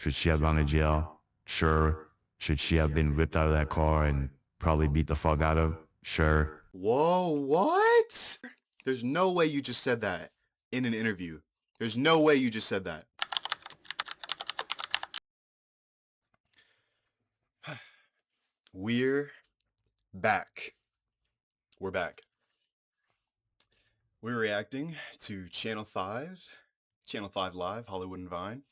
Should she have gone to jail? Sure. Should she have been whipped out of that car and probably beat the fuck out of? Sure. Whoa, what? There's no way you just said that in an interview. There's no way you just said that. We're back. We're back. We're reacting to Channel 5 Live, Hollywood and Vine,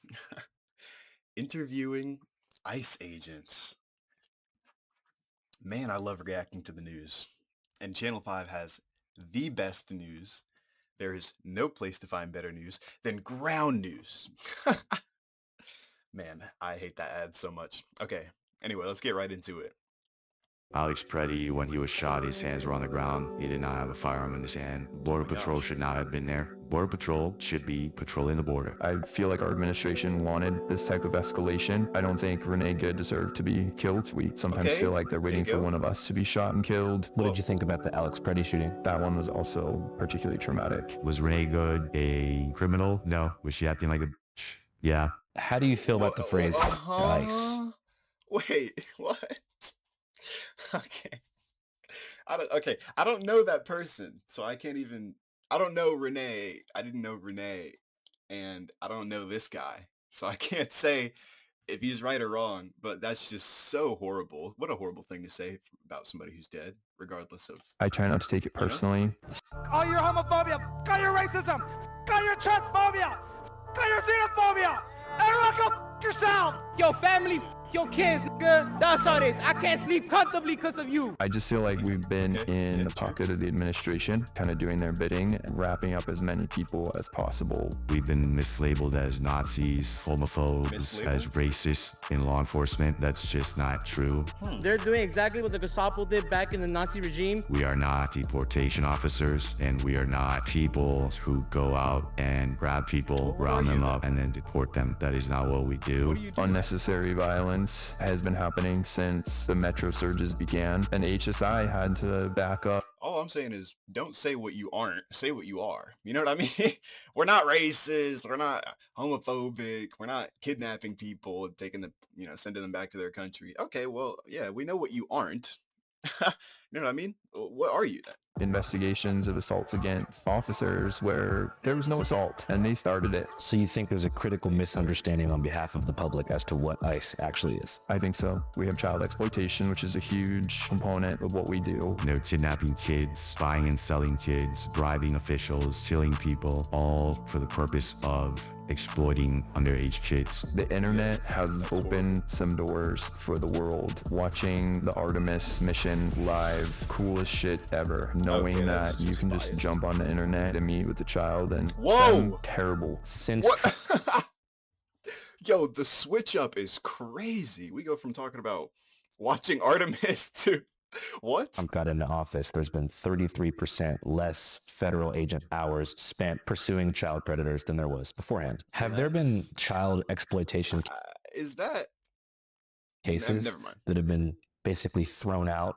interviewing ICE agents. Man, I love reacting to the news. And Channel 5 has the best news. There is no place to find better news than ground news. Man, I hate that ad so much. Okay, anyway, let's get right into it. Alex Preddy, when he was shot, his hands were on the ground. He did not have a firearm in his hand. Border Patrol should not have been there. Border Patrol should be patrolling the border. I feel like our administration wanted this type of escalation. I don't think Renee Good deserved to be killed. We sometimes feel like they're waiting for one of us to be shot and killed. What did you think about the Alex Preddy shooting? That one was also particularly traumatic. Was Renee Good a criminal? No. Was she acting like a bitch? Yeah. How do you feel about the phrase ICE? Wait, what? Okay. I don't know that person, so I can't even. I don't know Renee. I didn't know Renee, and I don't know this guy, so I can't say if he's right or wrong. But that's just so horrible. What a horrible thing to say about somebody who's dead, regardless of. I try not to take it personally. All your homophobia, all your racism, all your transphobia, all your xenophobia. Everyone go f yourself. Yo, family, your kids, nigga. That's all it is. I can't sleep comfortably because of you. I just feel like we've been in the pocket of the administration, kind of doing their bidding and wrapping up as many people as possible. We've been mislabeled as Nazis, homophobes, as racist in law enforcement. That's just not true. They're doing exactly what the Gestapo did back in the Nazi regime. We are not deportation officers, and we are not people who go out and grab people, round them up, and then deport them. That is not what we do. Unnecessary violence has been happening since the metro surges began, and HSI had to back up. All I'm saying is don't say what you aren't, say what you are. You know what I mean? We're not racist, we're not homophobic, we're not kidnapping people, taking them, sending them back to their country. Okay, well, yeah, we know what you aren't. You know what I mean? What are you then? Investigations of assaults against officers where there was no assault and they started it. So you think there's a critical misunderstanding on behalf of the public as to what ICE actually is? I think so. We have child exploitation, which is a huge component of what we do. Kidnapping kids, buying and selling kids, bribing officials, killing people, all for the purpose of exploiting underage kids. The internet has opened some doors for the world. Watching the Artemis mission live, coolest shit ever. Knowing that you can just jump on the internet and meet with the child and terrible. Since Yo, the switch up is crazy. We go from talking about watching Artemis to what? Trump got into office, there's been 33% less federal agent hours spent pursuing child predators than there was beforehand. Have there been child exploitation Is that cases never mind. that have been basically thrown out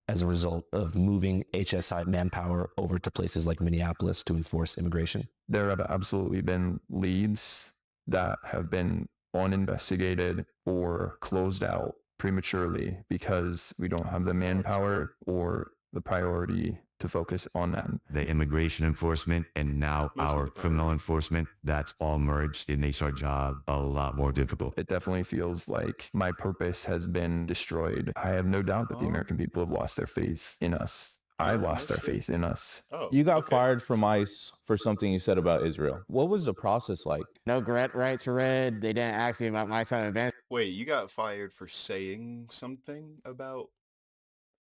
as a result of moving HSI manpower over to places like Minneapolis to enforce immigration? There have absolutely been leads that have been uninvestigated or closed out prematurely because we don't have the manpower or the priority to focus on that. The immigration enforcement and now our criminal enforcement, that's all merged. It makes our job a lot more difficult. It definitely feels like my purpose has been destroyed. I have no doubt that the American people have lost their faith in us. I lost their faith in us. You got fired from ICE for something you said about Israel. What was the process like? No rights were read. They didn't ask me about my side of events. Wait, you got fired for saying something about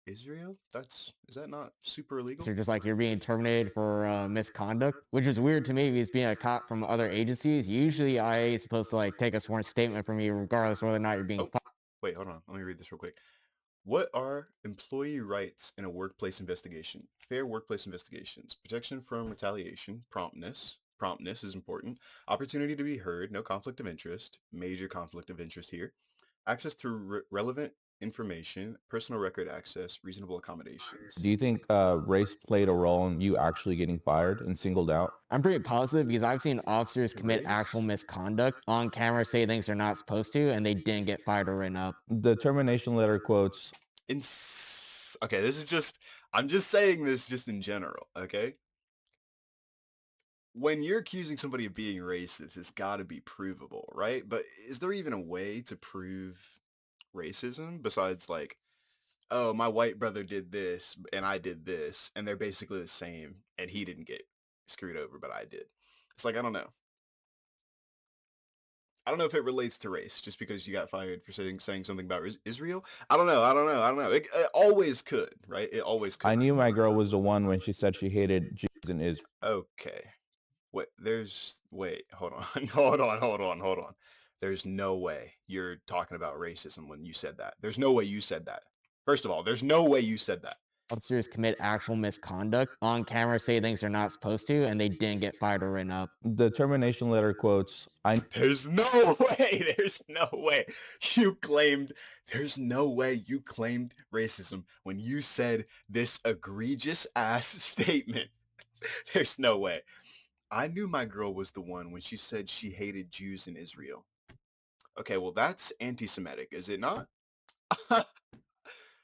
Israel? Is that not super illegal? So just like you're being terminated for misconduct, which is weird to me because being a cop from other agencies, usually IA is supposed to like take a sworn statement from you regardless of whether or not you're being fired. Wait, hold on. Let me read this real quick. What are employee rights in a workplace investigation? Fair workplace investigations, protection from retaliation, promptness is important, opportunity to be heard, no conflict of interest, major conflict of interest here, access to relevant information, personal record access, reasonable accommodations. Do you think race played a role in you actually getting fired and singled out? I'm pretty positive because I've seen officers commit actual Race? misconduct on camera, say things they're not supposed to, and they didn't get fired or written up. The termination letter quotes, Okay, this is just, I'm just saying this just in general, okay? When you're accusing somebody of being racist, it's got to be provable, right? But is there even a way to prove racism besides like, oh, my white brother did this and I did this, and they're basically the same, and he didn't get screwed over, but I did. It's like, I don't know. I don't know if it relates to race just because you got fired for saying something about Israel. I don't know. It always could, right? It always could. I knew my girl was the one when she said she hated Jews and Israel. Okay. Wait, hold on. Hold on. There's no way you're talking about racism when you said that. There's no way you said that. First of all, there's no way you said that. Officers commit actual misconduct on camera, say things they're not supposed to, and they didn't get fired or written up. The termination letter quotes, There's no way. There's no way you claimed racism when you said this egregious ass statement. There's no way. I knew my girl was the one when she said she hated Jews in Israel. Okay, well, that's anti-Semitic, is it not?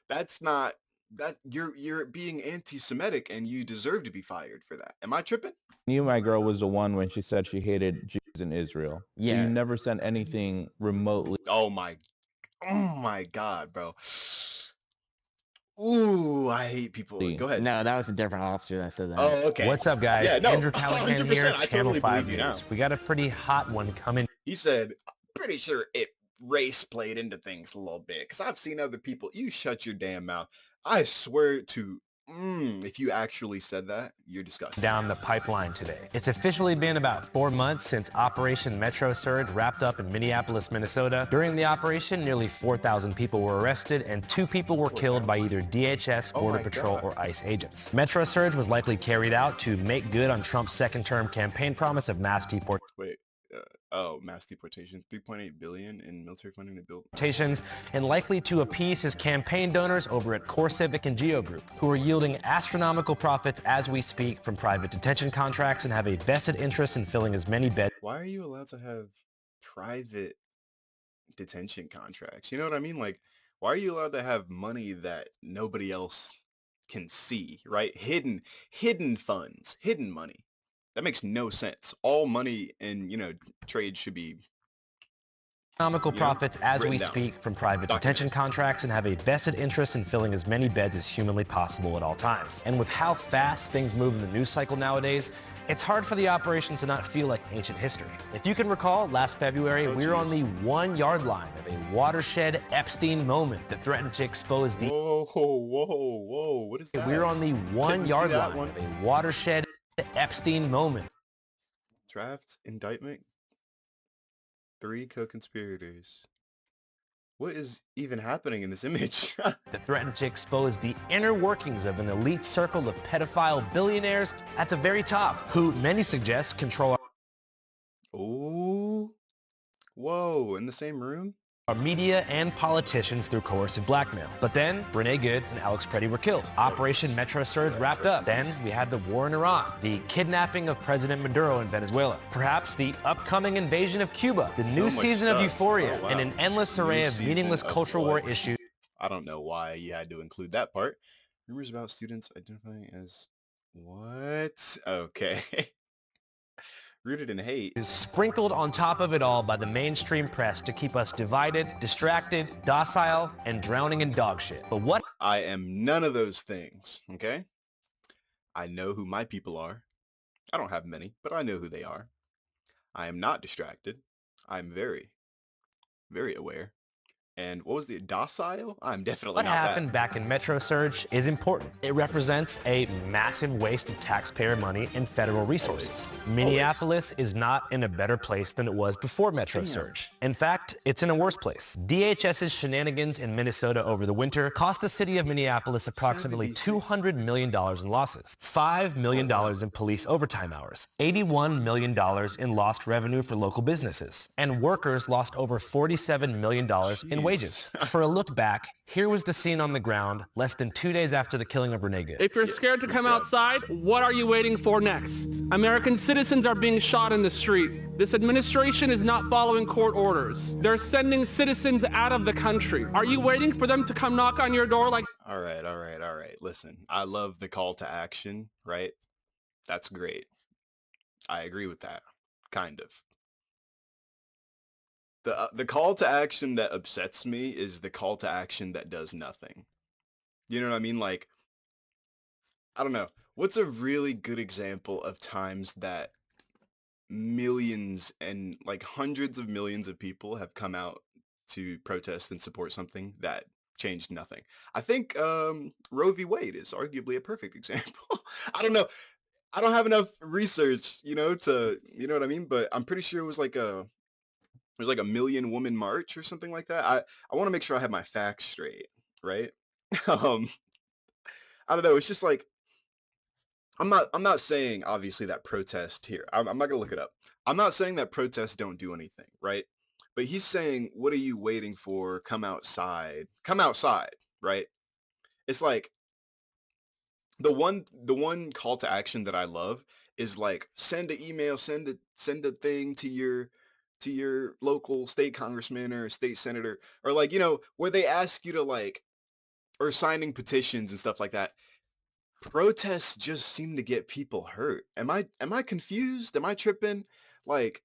That's not, that you're being anti-Semitic and you deserve to be fired for that. Am I tripping? knew my girl was the one when she said she hated Jews in Israel. So Yeah. you never sent anything remotely. Oh my God, bro. Ooh, I hate people. Go ahead. No, that was a different officer that said that. Oh, okay. What's up, guys? Yeah, no, Andrew Callahan 100%. here, I Channel totally 5 believe you News. now. We got a pretty hot one coming. He said, pretty sure race played into things a little bit. Because I've seen other people. You shut your damn mouth. I swear to, if you actually said that, you're disgusting. Down the pipeline today. It's officially been about 4 months since Operation Metro Surge wrapped up in Minneapolis, Minnesota. During the operation, nearly 4,000 people were arrested and 2 people were killed by either DHS, Border my Patrol, God. or ICE agents. Metro Surge was likely carried out to make good on Trump's second-term campaign promise of mass deportations Wait. Mass deportation. 3.8 billion in military funding to build. and likely to appease his campaign donors over at Core Civic and Geo Group, who are yielding astronomical profits as we speak from private detention contracts and have a vested interest in filling as many beds Why are you allowed to have private detention contracts? You know what I mean? Like, why are you allowed to have money that nobody else can see, right? Hidden funds, hidden money. That makes no sense. All money in, trade should be astronomical Yeah, profits as we written down. speak from private Documented. detention contracts and have a vested interest in filling as many beds as humanly possible at all times. And with how fast things move in the news cycle nowadays, it's hard for the operation to not feel like ancient history. If you can recall, last February, we were on the 1 yard line of a watershed Epstein moment that threatened to expose the Whoa. What is that? we were on the 1 Didn't see yard that line one. of a watershed Epstein moment. Draft indictment. 3 co-conspirators. What is even happening in this image? That threatened to expose the inner workings of an elite circle of pedophile billionaires at the very top, who many suggest control Oh. Whoa, in the same room? our media and politicians through coercive blackmail. But then, Renee Good and Alex Preddy were killed. Operation Metro Surge wrapped up. Then, we had the war in Iran, the kidnapping of President Maduro in Venezuela, perhaps the upcoming invasion of Cuba, the So new much season of stuff. Euphoria, Oh, wow. and an endless array New of meaningless season of cultural war what? issues. I don't know why you had to include that part. Rumors about students identifying as what? Okay. Rooted in hate. Is sprinkled on top of it all by the mainstream press to keep us divided, distracted, docile, and drowning in dog shit. But what I am none of those things, okay? I know who my people are. I don't have many, but I know who they are. I am not distracted. I'm very, very aware. And what was the docile? I'm definitely What not happened that. back in Metro Surge is important. It represents a massive waste of taxpayer money and federal resources. Minneapolis is not in a better place than it was before Metro Surge. In fact, it's in a worse place. DHS's shenanigans in Minnesota over the winter cost the city of Minneapolis approximately $200 million in losses, $5 million in police overtime hours, $81 million in lost revenue for local businesses, and workers lost over $47 million in wage wages. For a look back, here was the scene on the ground less than 2 days after the killing of Renee Good. If you're scared to come outside, what are you waiting for next? American citizens are being shot in the street. This administration is not following court orders. They're sending citizens out of the country. Are you waiting for them to come knock on your door like... All right. Listen, I love the call to action, right? That's great. I agree with that, kind of. The call to action that upsets me is the call to action that does nothing. You know what I mean? Like, I don't know. What's a really good example of times that millions and like hundreds of millions of people have come out to protest and support something that changed nothing? I think Roe v. Wade is arguably a perfect example. I don't know. I don't have enough research, to, you know what I mean? But I'm pretty sure it was like a million woman march or something like that. I want to make sure I have my facts straight, right? I don't know. It's just like, I'm not saying obviously that protest here. I'm not gonna look it up. I'm not saying that protests don't do anything, right? But he's saying, what are you waiting for? Come outside, right? It's like the one call to action that I love is like, send an email, send a thing to your local state congressman or state senator, or like, where they ask you to like, or signing petitions and stuff like that. Protests just seem to get people hurt. Am I confused? Am I tripping? Like,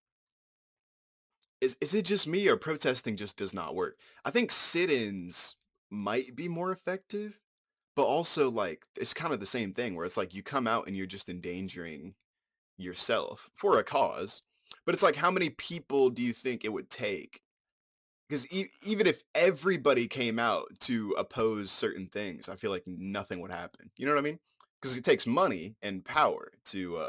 is it just me, or protesting just does not work? I think sit-ins might be more effective, but also like, it's kind of the same thing where it's like you come out and you're just endangering yourself for a cause. But it's like, how many people do you think it would take? Because even if everybody came out to oppose certain things, I feel like nothing would happen. You know what I mean? Because it takes money and power to,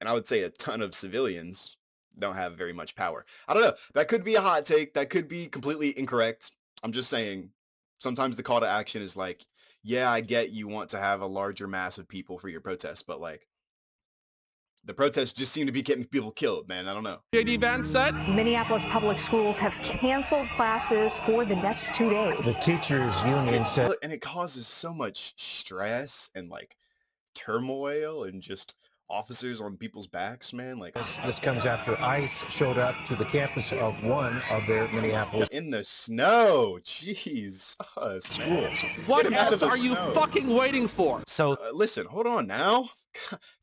and I would say a ton of civilians don't have very much power. I don't know. That could be a hot take. That could be completely incorrect. I'm just saying, sometimes the call to action is like, yeah, I get you want to have a larger mass of people for your protest, but like, the protests just seem to be getting people killed, man. I don't know. J.D. Vance said, Minneapolis public schools have canceled classes for the next 2 days. The teachers union said, and it causes so much stress and like turmoil and just officers on people's backs, man. Like, this comes after ICE showed up to the campus of one of their Minneapolis in the snow. Jeez, schools. What else are you fucking waiting for? So listen, hold on now.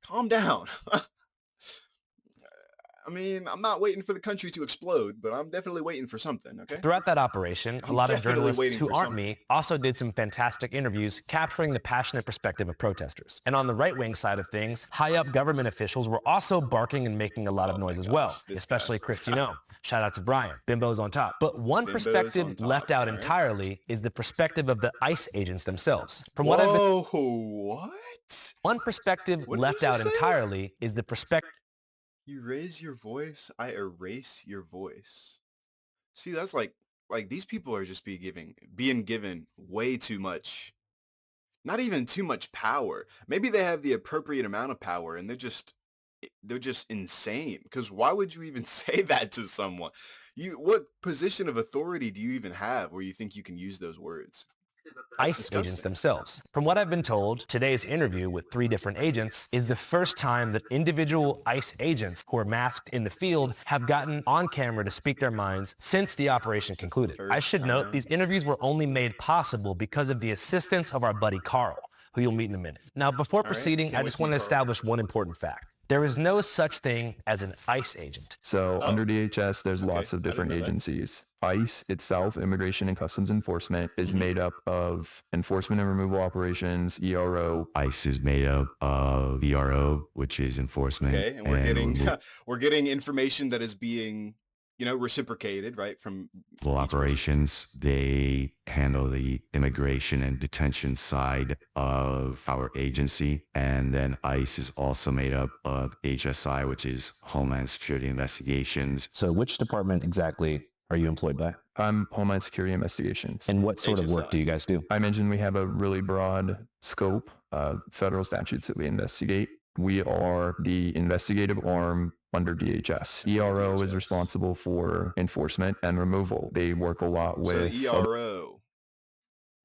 Calm down. I mean, I'm not waiting for the country to explode, but I'm definitely waiting for something, okay? Throughout that operation, a lot of journalists who aren't me also did some fantastic interviews capturing the passionate perspective of protesters. And on the right-wing side of things, high-up government officials were also barking and making a lot of noise as well, especially Christine. Shout out to Brian. Bimbo's on top. But one perspective left out entirely is the perspective of the ICE agents themselves. From what I've been... What? One perspective left out entirely is the perspective... You raise your voice, I erase your voice. See, that's like these people are just being given way too much, not even too much power. Maybe they have the appropriate amount of power and they're just insane. Because why would you even say that to someone? What position of authority do you even have where you think you can use those words? ICE agents themselves. From what I've been told, today's interview with 3 different agents is the first time that individual ICE agents who are masked in the field have gotten on camera to speak their minds since the operation concluded. I should note these interviews were only made possible because of the assistance of our buddy Carl, who you'll meet in a minute. Now, before proceeding, I just want to establish one important fact. There is no such thing as an ICE agent. So under DHS, there's lots of different agencies. ICE itself, Immigration and Customs Enforcement, is made up of Enforcement and Removal Operations, ERO. ICE is made up of ERO, which is enforcement. Okay, and we're getting information that is being, reciprocated, right, from operations. They handle the immigration and detention side of our agency. And then ICE is also made up of HSI, which is Homeland Security Investigations. So which department exactly are you employed by? I'm Homeland Security Investigations. And what sort of work do you guys do? I mentioned we have a really broad scope of federal statutes that we investigate. We are the investigative arm under DHS. ERO is responsible for enforcement and removal. They work a lot So with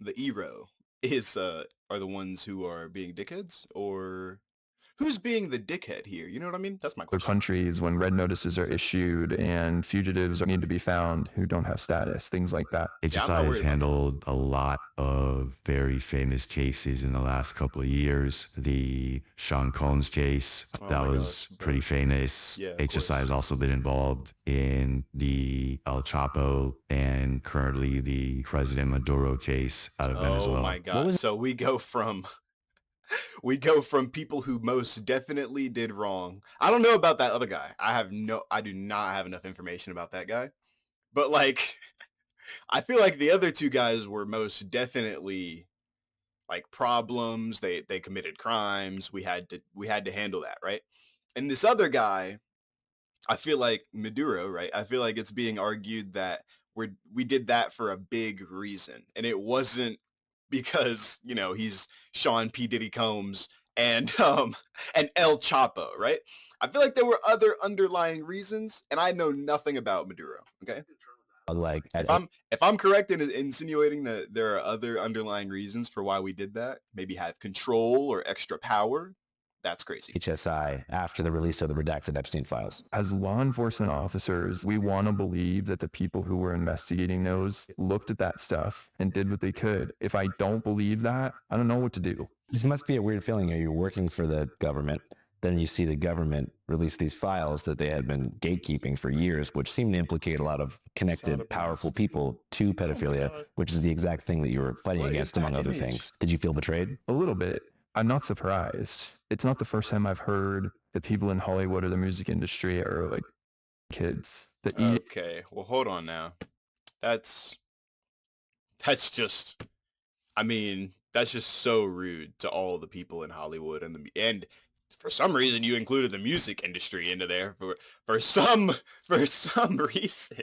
the ERO, is are the ones who are being dickheads, or who's being the dickhead here? You know what I mean? That's my other question. countries when red notices are issued and fugitives need to be found who don't have status, things like that. Yeah, I'm not HSI has worried about handled a lot of very famous cases in the last couple of years. The Sean Combs case, Oh that my was gosh, pretty famous. Yeah, of HSI course. has also been involved in the El Chapo and currently the President Maduro case out of Venezuela. Oh my god. So we go from people who most definitely did wrong. I don't know about that other guy. I do not have enough information about that guy. But like I feel like the other two guys were most definitely like problems. They committed crimes. We had to handle that, right? And this other guy, I feel like Maduro, right? I feel like it's being argued that we did that for a big reason, and it wasn't because he's Sean P. Diddy Combs and El Chapo, right? I feel like there were other underlying reasons, and I know nothing about Maduro. Okay, Like, if I'm correct in insinuating that there are other underlying reasons for why we did that, maybe have control or extra power, that's crazy. HSI after the release of the redacted Epstein files. As law enforcement officers, we want to believe that the people who were investigating those looked at that stuff and did what they could. If I don't believe that, I don't know what to do. This must be a weird feeling. You're working for the government, then you see the government release these files that they had been gatekeeping for years, which seem to implicate a lot of connected, powerful people to pedophilia, which is the exact thing that you were fighting against, among other things. Did you feel betrayed? A little bit. I'm not surprised. It's not the first time I've heard that people in Hollywood or the music industry are like kids. Okay, well, hold on now. That's just, I mean, that's just so rude to all the people in Hollywood and for some reason you included the music industry into there for some reason.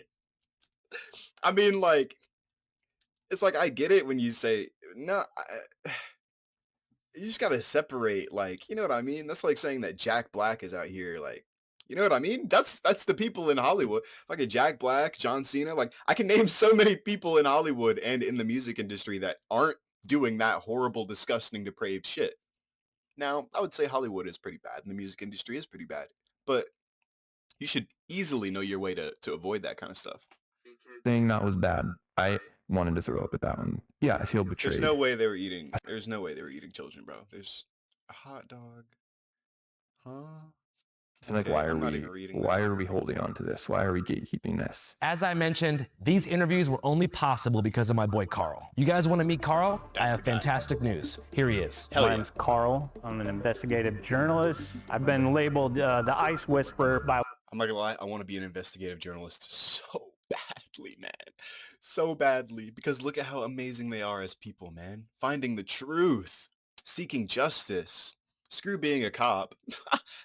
I mean, like, it's like I get it when you say no. You just gotta separate, like, you know what I mean? That's like saying that Jack Black is out here, like, you know what I mean? That's the people in Hollywood. Like a Jack Black, John Cena. Like, I can name so many people in Hollywood and in the music industry that aren't doing that horrible, disgusting, depraved shit. Now, I would say Hollywood is pretty bad and the music industry is pretty bad, but you should easily know your way to avoid that kind of stuff. Saying that was bad. I wanted to throw up at that one. Yeah, I feel betrayed. There's no way they were eating children, bro. There's a hot dog. Huh? I feel like, Okay, why are we holding on to this? Why are we gatekeeping this? As I mentioned, these interviews were only possible because of my boy Carl. You guys want to meet Carl? I have fantastic news. Here he is. Hell My yeah. name's Carl. I'm an investigative journalist. I've been labeled the Ice Whisperer by... I'm not gonna lie, I want to be an investigative journalist so badly, man. So badly. Because look at how amazing they are as people, man. Finding the truth. Seeking justice. Screw being a cop.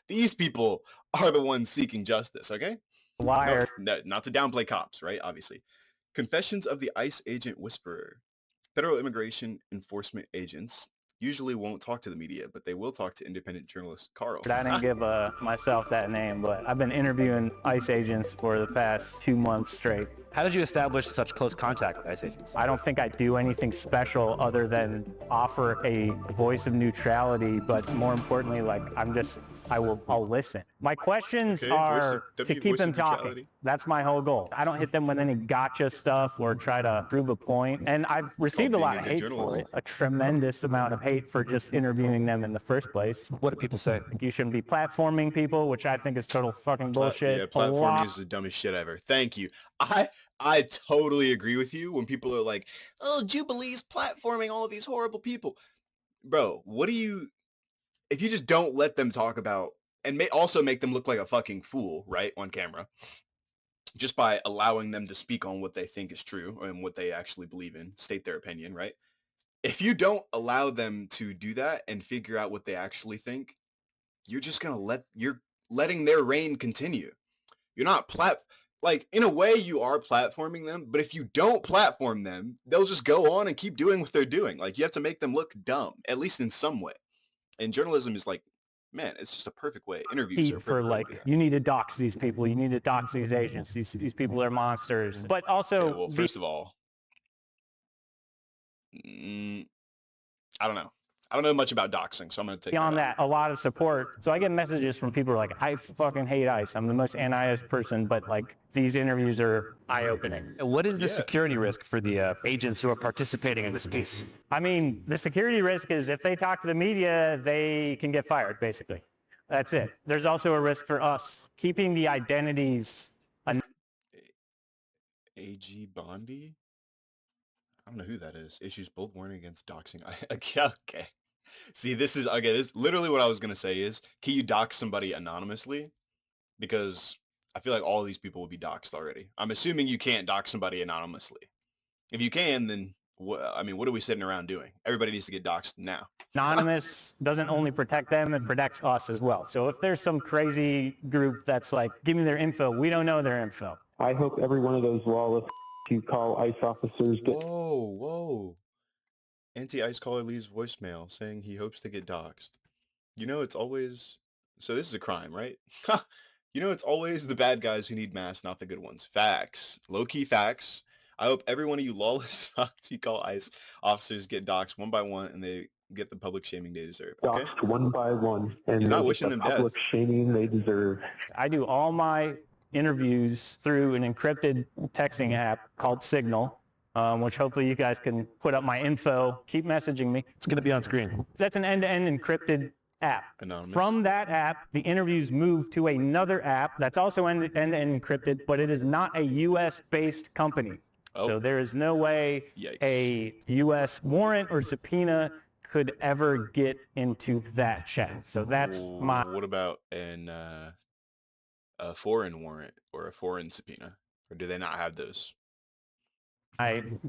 These people are the ones seeking justice, okay? Wire. No, not to downplay cops, right? Obviously. Confessions of the ICE Agent Whisperer. Federal immigration enforcement agents usually won't talk to the media, but they will talk to independent journalist Carl. I didn't give myself that name, but I've been interviewing ICE agents for the past 2 months straight. How did you establish such close contact with ICE agents? I don't think I do anything special other than offer a voice of neutrality, but more importantly, like I'll listen. My questions are to keep them talking. That's my whole goal. I don't hit them with any gotcha stuff or try to prove a point. And I've received a lot of hate for it, a tremendous amount of hate for just interviewing them in the first place. What do people say? You shouldn't be platforming people, which I think is total fucking bullshit. Yeah, platforming is the dumbest shit ever. Thank you. I totally agree with you when people are like, oh, Jubilee's platforming all of these horrible people. Bro, if you just don't let them talk about, and also make them look like a fucking fool, right, on camera, just by allowing them to speak on what they think is true and what they actually believe in, state their opinion, right? If you don't allow them to do that and figure out what they actually think, you're just gonna you're letting their reign continue. You're not like, in a way you are platforming them, but if you don't platform them, they'll just go on and keep doing what they're doing. Like, you have to make them look dumb, at least in some way. And journalism is like man, it's just a perfect way. Interviews are a for perfect way to like, do that. you need to dox these people. You need to dox these agents. These people are monsters. But also, Okay, well, first of all, I don't know. I don't know much about doxing, so I'm going to take beyond that, a lot of support. So I get messages from people who are like, I fucking hate ICE. I'm the most anti-ICE person, but like these interviews are eye-opening. What is the security risk for the agents who are participating in this piece? I mean, the security risk is if they talk to the media, they can get fired, basically. That's it. There's also a risk for us keeping the identities. AG Bondi? I don't know who that is. Issues bold warning against doxing. Okay. See, this is, okay, this literally what I was going to say is, can you dox somebody anonymously? Because I feel like all these people will be doxed already. I'm assuming you can't dox somebody anonymously. If you can, then what are we sitting around doing? Everybody needs to get doxed now. Anonymous doesn't only protect them, it protects us as well. So if there's some crazy group that's like, give me their info, we don't know their info. I hope every one of those lawless who call ICE officers get... Whoa. Anti-ICE caller leaves voicemail saying he hopes to get doxxed. You know, it's always... So this is a crime, right? You know, it's always the bad guys who need masks, not the good ones. Facts. Low-key facts. I hope every one of you lawless who call ICE officers get doxxed one by one and they get the public shaming they deserve. Okay? Doxxed one by one. And he's not they wishing get them the public death. shaming they deserve. I do all my interviews through an encrypted texting app called Signal, which hopefully you guys can put up my info. Keep messaging me. It's going to be on screen. That's an end-to-end encrypted app. Anonymous. From that app, the interviews move to another app that's also end-to-end encrypted, but it is not a U.S.-based company. Oh. So there is no way Yikes. a U.S. warrant or subpoena could ever get into that chat. So that's my... What about a foreign warrant or a foreign subpoena? Or do they not have those?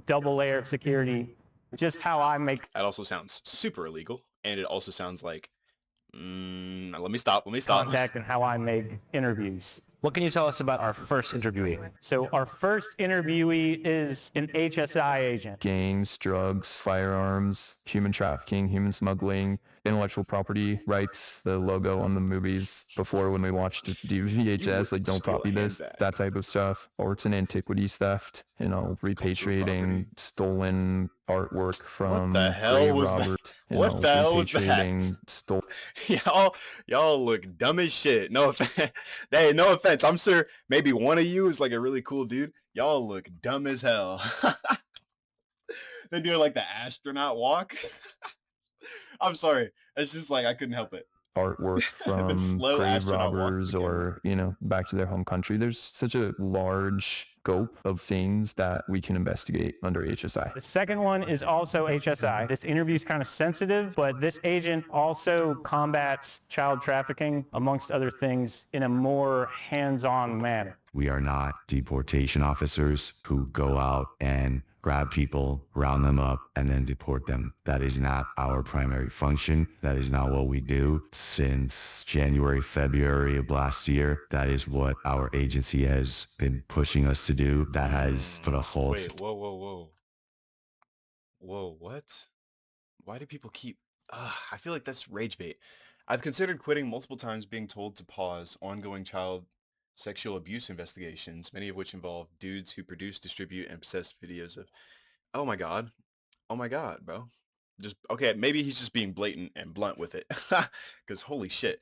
double layer of security, just how I make... That also sounds super illegal. And it also sounds like, let me stop. Contact and how I make interviews. What can you tell us about our first interviewee? So our first interviewee is an HSI agent. Gangs, drugs, firearms, human trafficking, human smuggling, intellectual property rights, the logo on the movies before when we watched VHS, like don't copy this, that type of stuff. Or it's an antiquities theft, repatriating stolen artwork from What the hell was Robert, that? What the hell was that? Y'all look dumb as shit. No offense. Hey, no offense. I'm sure maybe one of you is like a really cool dude. Y'all look dumb as hell. They do like the astronaut walk. I'm sorry. It's just like I couldn't help it. Artwork from grave robbers or, back to their home country. There's such a large scope of things that we can investigate under HSI. The second one is also HSI. This interview is kind of sensitive, but this agent also combats child trafficking, amongst other things, in a more hands-on manner. We are not deportation officers who go out and grab people, round them up, and then deport them. That is not our primary function. That is not what we do. Since January, February of last year, that is what our agency has been pushing us to do. That has put a halt. Wait, whoa. Whoa, what? Why do people keep... I feel like that's rage bait. I've considered quitting multiple times, being told to pause ongoing child sexual abuse investigations, many of which involve dudes who produce, distribute, and possess videos of... Oh my god, bro. Okay, maybe he's just being blatant and blunt with it. Because holy shit.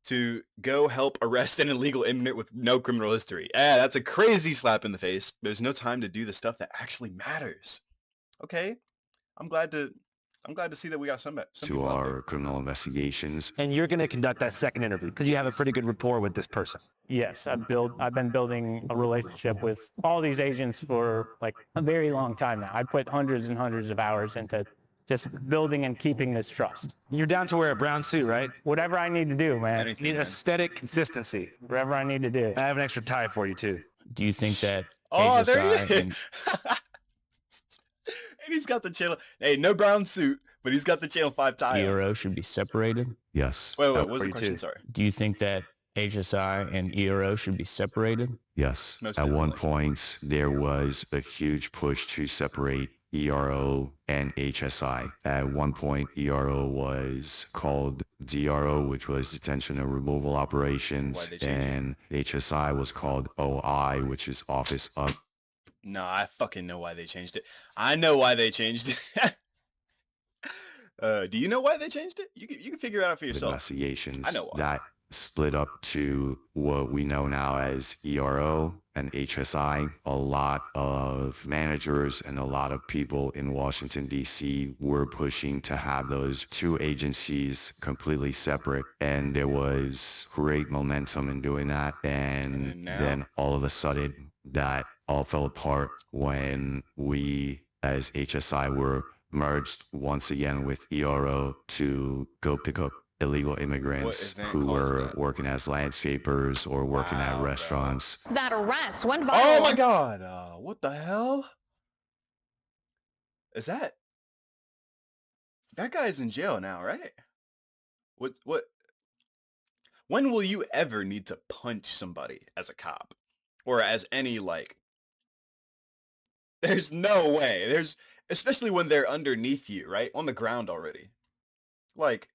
To go help arrest an illegal immigrant with no criminal history. That's a crazy slap in the face. There's no time to do the stuff that actually matters. Okay, I'm glad to see that we got some to our criminal investigations. And you're going to conduct that second interview because you have a pretty good rapport with this person. Yes, I've been building a relationship with all these agents for like a very long time now. I put hundreds and hundreds of hours into just building and keeping this trust. You're down to wear a brown suit, right? Whatever I need to do, man. You need aesthetic consistency. Whatever I need to do. I have an extra tie for you too. Do you think that HSI there he is. And he's got the channel. Hey, no brown suit, but he's got the channel 5 tie. ERO should be separated? Yes. Wait, what was the question? Sorry. Do you think that HSI and ERO should be separated? Yes. At one point, there was a huge push to separate ERO and HSI. At one point, ERO was called DRO, which was detention and removal operations, and HSI was called OI, which is Office of. No, I fucking know why they changed it. I know why they changed it. Do you know why they changed it? You can figure it out for yourself. Investigations. I know why. That split up to what we know now as ERO and HSI. A lot of managers and a lot of people in Washington, D.C. were pushing to have those two agencies completely separate. And there was great momentum in doing that. And then all of a sudden, that all fell apart when we, as HSI, were merged once again with ERO to go pick up illegal immigrants who were working as landscapers or working at restaurants. That arrest went viral. Oh my God! What the hell? Is that? That guy's in jail now, right? What? When will you ever need to punch somebody as a cop, or as any like? There's no way. Especially when they're underneath you, right? On the ground already. Like,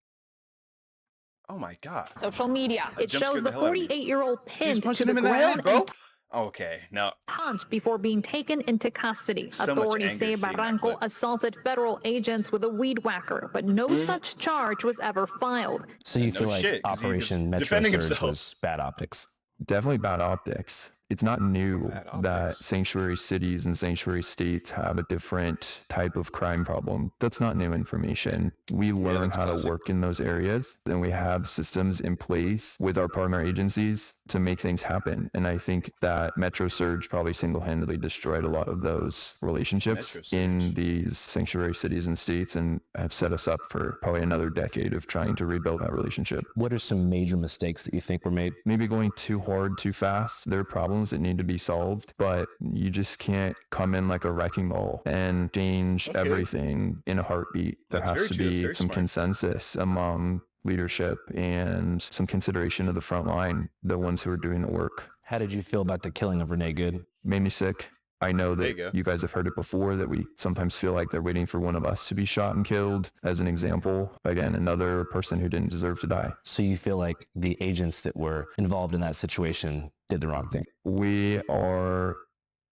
oh my God. Social media. It shows the 48-year-old pinned to the him in the head, ground bro. and Okay, no. punched before being taken into custody. So much Authorities anger say seeing that Barranco clip. assaulted federal agents with a weed whacker, but no such charge was ever filed. So you No feel like shit, 'cause he was Operation Metro defending Surge himself. was bad optics? Definitely bad optics. It's not new Bad that optics. sanctuary cities and sanctuary states have a different type of crime problem. That's not new information. We learn that's how classic. to work in those areas, and we have systems in place with our partner agencies to make things happen. And I think that Metro Surge probably single-handedly destroyed a lot of those relationships Metro Surge. in these sanctuary cities and states, and have set us up for probably another decade of trying to rebuild that relationship. What are some major mistakes that you think were made? Maybe going too hard, too fast. There are problems that need to be solved, but you just can't come in like a wrecking ball and change everything in a heartbeat. There That's has very to true. That's be very some smart. consensus among leadership and some consideration of the front line, the ones who are doing the work. How did you feel about the killing of Renee Good? Made me sick. I know There you go. that you guys have heard it before, that we sometimes feel like they're waiting for one of us to be shot and killed. As an example, again, another person who didn't deserve to die. So you feel like the agents that were involved in that situation did the wrong thing? We are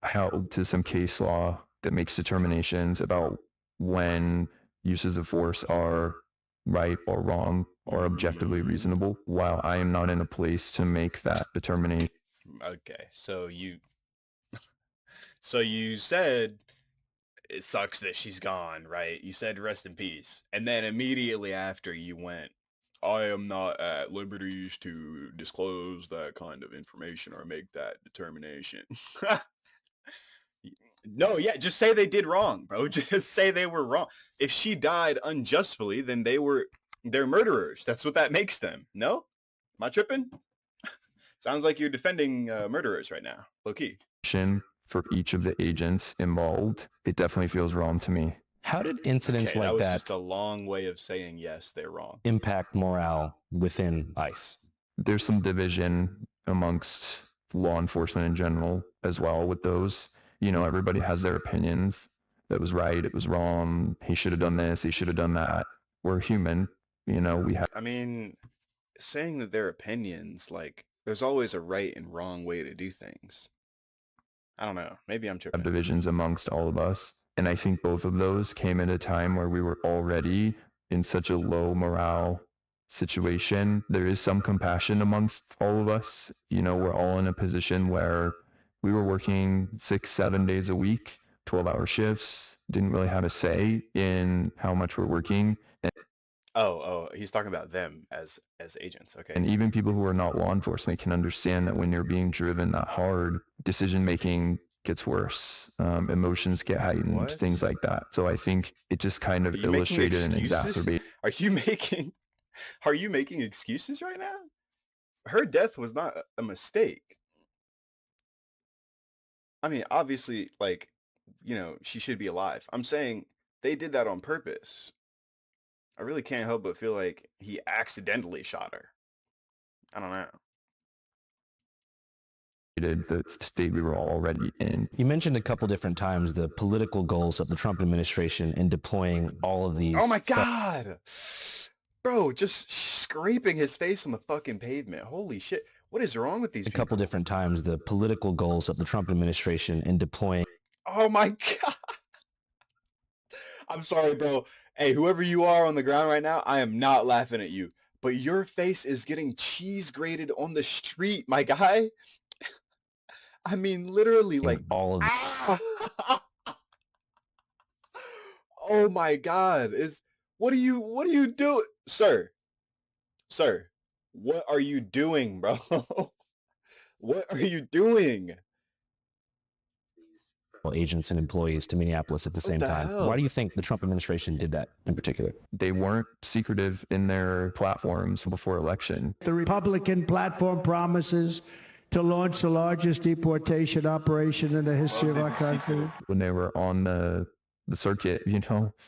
held to some case law that makes determinations about when uses of force are right or wrong or objectively reasonable, while I am not in a place to make that determination. Okay, so you said it sucks that she's gone, right? You said rest in peace. And then immediately after you went, I am not at liberties to disclose that kind of information or make that determination. No, yeah, just say they did wrong, bro. Just say they were wrong. If she died unjustly, then they're murderers. That's what that makes them. No? Am I tripping? Sounds like you're defending murderers right now, low key. For each of the agents involved, it definitely feels wrong to me. How did incidents Okay, like that was that just a long way of saying yes, they're wrong. impact morale within ICE? There's some division amongst law enforcement in general as well with those. You know, everybody has their opinions. That was right, it was wrong, he should have done this, he should have done that. We're human, you know, we have I mean, saying that their opinions, like, there's always a right and wrong way to do things. I don't know. Maybe I'm tripping. divisions amongst all of us. And I think both of those came at a time where we were already in such a low morale situation. There is some compassion amongst all of us. You know, we're all in a position where we were working 6-7 days a week, 12-hour shifts, didn't really have a say in how much we're working. Oh, he's talking about them as agents. Okay. And even people who are not law enforcement can understand that when you're being driven that hard, decision-making gets worse. Emotions get heightened, What? things like that. So I think it just kind of Are you making illustrated and excuses? exacerbated. Are you making excuses right now? Her death was not a mistake. I mean, obviously, like, you know, she should be alive. I'm saying they did that on purpose. I really can't help but feel like he accidentally shot her. I don't know. The state we were already in. You mentioned a couple different times the political goals of the Trump administration in deploying all of these. Oh my God! Bro, just scraping his face on the fucking pavement. Holy shit. What is wrong with these A people? couple different times, the political goals of the Trump administration in deploying. Oh my God. I'm sorry, bro. Hey, whoever you are on the ground right now, I am not laughing at you. But your face is getting cheese grated on the street, my guy. I mean, literally, like all of. Oh my God! What are you doing, sir? Sir, what are you doing, bro? What are you doing? Agents and employees to Minneapolis at the same time. hell? Why do you think the Trump administration did that in particular? They weren't secretive in their platforms before election. The Republican platform promises to launch the largest deportation operation in the history of our country. When they were on the circuit,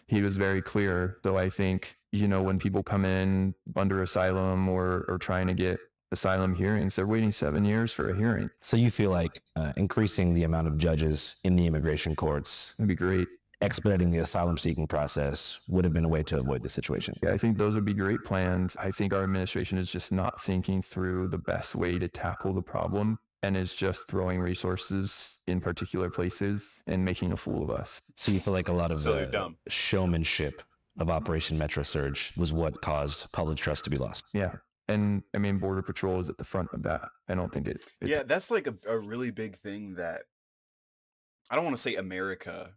he was very clear. So I think, when people come in under asylum or trying to get asylum hearings, they're waiting 7 years for a hearing. So you feel like increasing the amount of judges in the immigration courts would be great. Expediting the asylum seeking process would have been a way to avoid the situation. Yeah, I think those would be great plans. I think our administration is just not thinking through the best way to tackle the problem and is just throwing resources in particular places and making a fool of us. So you feel like a lot of they're dumb. Showmanship of Operation Metro Surge was what caused public trust to be lost. Yeah. And I mean, Border Patrol is at the front of that. I don't think it Yeah, that's like a really big thing that I don't want to say America.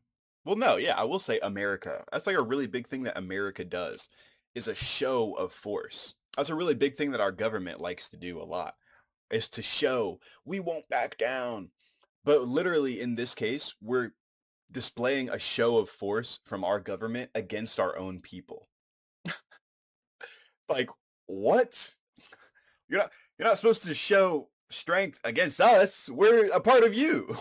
Well, no, yeah, I will say America. That's like a really big thing that America does is a show of force. That's a really big thing that our government likes to do a lot is to show we won't back down. But literally in this case, we're displaying a show of force from our government against our own people. Like, what? You're not supposed to show strength against us. We're a part of you.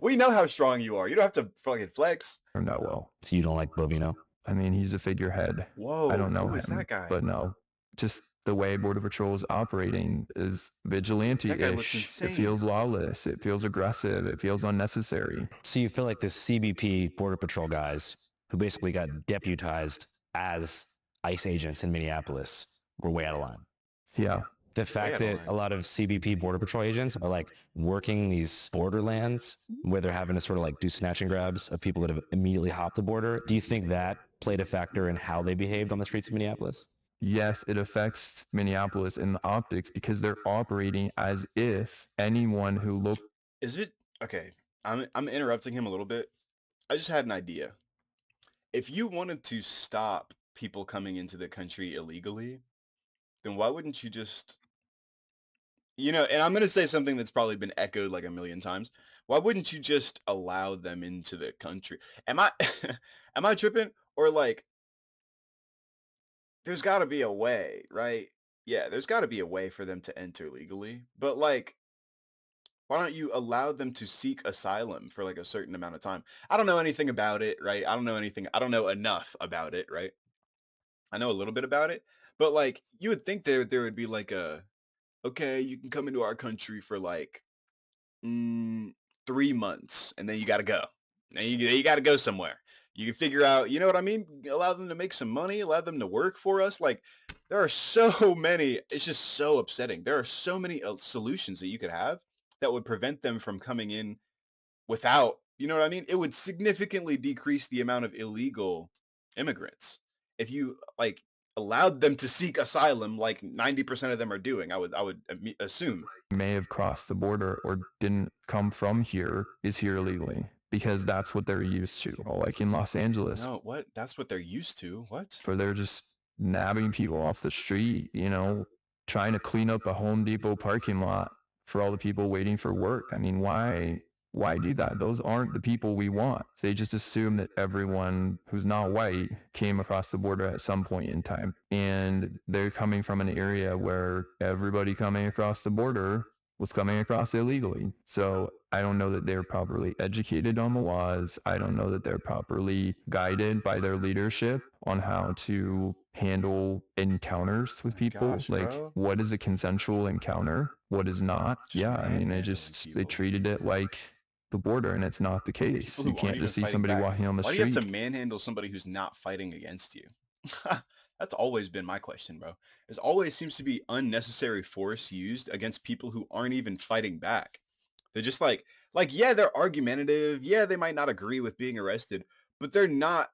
We know how strong you are. You don't have to fucking flex. Or not well. So you don't like Bovino? I mean, he's a figurehead. Whoa, I don't know who him, is that guy? but no, just the way Border Patrol is operating is vigilante-ish. It feels lawless. It feels aggressive. It feels unnecessary. So you feel like the CBP Border Patrol guys who basically got deputized as ICE agents in Minneapolis were way out of line. Yeah. The fact that a lot of CBP Border Patrol agents are like working these borderlands where they're having to sort of like do snatch and grabs of people that have immediately hopped the border. Do you think that played a factor in how they behaved on the streets of Minneapolis? Yes, it affects Minneapolis in the optics because they're operating as if anyone who looks... Is it... Okay, I'm interrupting him a little bit. I just had an idea. If you wanted to stop people coming into the country illegally, then why wouldn't you just... and I'm going to say something that's probably been echoed like a million times. Why wouldn't you just allow them into the country? Am I tripping? Or like, there's got to be a way, right? Yeah, there's got to be a way for them to enter legally. But like, why don't you allow them to seek asylum for like a certain amount of time? I don't know anything about it, right? I don't know enough about it, right? I know a little bit about it, but like, you would think there would be like okay, you can come into our country for like 3 months, and then you got to go. And you got to go somewhere. You can figure out, you know what I mean? Allow them to make some money, allow them to work for us. Like, there are so many, it's just so upsetting. There are so many solutions that you could have that would prevent them from coming in without, you know what I mean? It would significantly decrease the amount of illegal immigrants. If you like allowed them to seek asylum, like 90% of them are doing, I would assume. May have crossed the border or didn't come from here is here illegally because that's what they're used to. Like in Los Angeles. No, what? That's what they're used to? What? For they're just nabbing people off the street, trying to clean up a Home Depot parking lot for all the people waiting for work. I mean, why do that? Those aren't the people we want. They just assume that everyone who's not white came across the border at some point in time. And they're coming from an area where everybody coming across the border was coming across illegally. So I don't know that they're properly educated on the laws. I don't know that they're properly guided by their leadership on how to handle encounters with people. Gosh, like, bro. what is a consensual encounter? What is not? Yeah, I mean, they treated it like the border, and it's not the case. People who You can't aren't just even see fighting somebody back. walking on the Why do street. you have to manhandle somebody who's not fighting against you? That's always been my question, bro. There's always seems to be unnecessary force used against people who aren't even fighting back. They're just yeah, they're argumentative. Yeah, they might not agree with being arrested, but they're not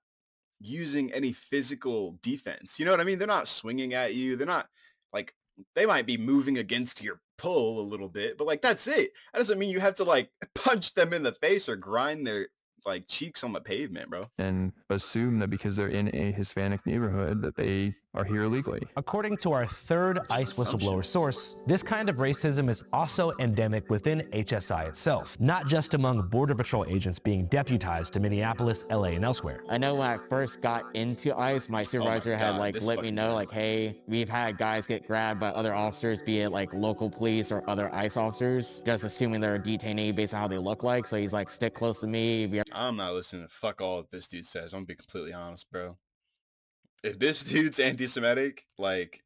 using any physical defense. You know what I mean? They're not swinging at you. They're not like, they might be moving against your pull a little bit, but like, that's it. That doesn't mean you have to like punch them in the face or grind their like cheeks on the pavement, bro. And assume that because they're in a Hispanic neighborhood that they are here illegally. According to our third ICE whistleblower source, this kind of racism is also endemic within HSI itself, not just among Border Patrol agents being deputized to Minneapolis, LA, and elsewhere. I know when I first got into ICE, my supervisor had like let me know like, hey, we've had guys get grabbed by other officers, be it like local police or other ICE officers, just assuming they're a detainee based on how they look like. So he's like, stick close to me. I'm not listening to fuck all that this dude says. I'm gonna be completely honest, bro. If this dude's anti-Semitic, like,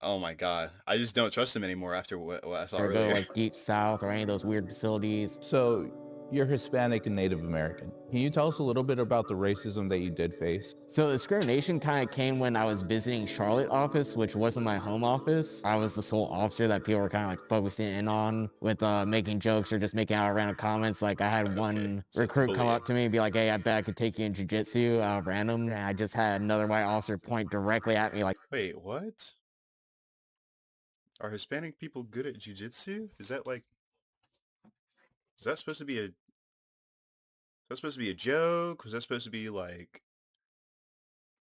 oh my god, I just don't trust him anymore after what I saw Or earlier. go like deep south or any of those weird facilities. So you're Hispanic and Native American. Can you tell us a little bit about the racism that you did face? So the discrimination kind of came when I was visiting Charlotte office, which wasn't my home office. I was the sole officer that people were kind of like focusing in on with making jokes or just making out random comments. Like I had one recruit come up to me and be like, hey, I bet I could take you in jiu-jitsu out of random. And I just had another white officer point directly at me like, wait, what? Are Hispanic people good at jiu-jitsu? Is that like, is that supposed to be a joke? Was that supposed to be like,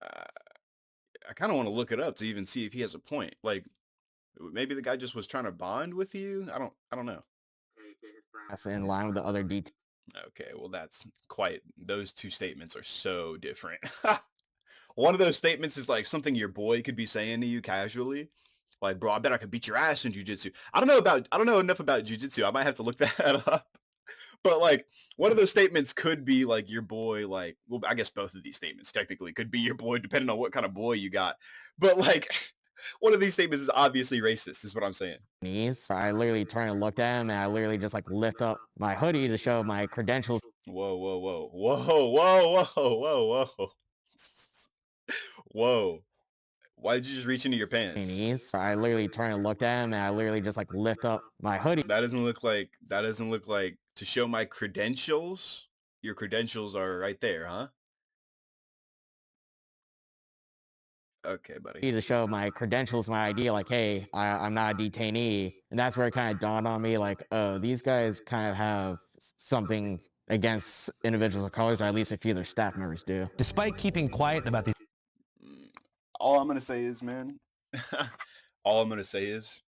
I kind of want to look it up to even see if he has a point. Like, maybe the guy just was trying to bond with you. I don't know. that's in line with the other details. Okay, well those two statements are so different. One of those statements is like something your boy could be saying to you casually. Like, bro, I bet I could beat your ass in jiu-jitsu. I don't know enough about jiu-jitsu. I might have to look that up. But like, one of those statements could be like your boy, like, well, I guess both of these statements technically could be your boy, depending on what kind of boy you got. But like, one of these statements is obviously racist, is what I'm saying. I literally turned and looked at him, and I literally just like lift up my hoodie to show my credentials. Whoa, whoa, whoa, whoa, whoa, whoa, whoa, whoa, whoa. Why did you just reach into your pants? I literally turned and looked at him, and I literally just like lift up my hoodie. That doesn't look like to show my credentials. Your credentials are right there, huh? Okay, buddy. To show my credentials, my ID, like, hey, I'm not a detainee. And that's where it kind of dawned on me, like, oh, these guys kind of have something against individuals of colors, or at least a few of their staff members do. Despite keeping quiet about these, all I'm gonna say is, man, all I'm gonna say is,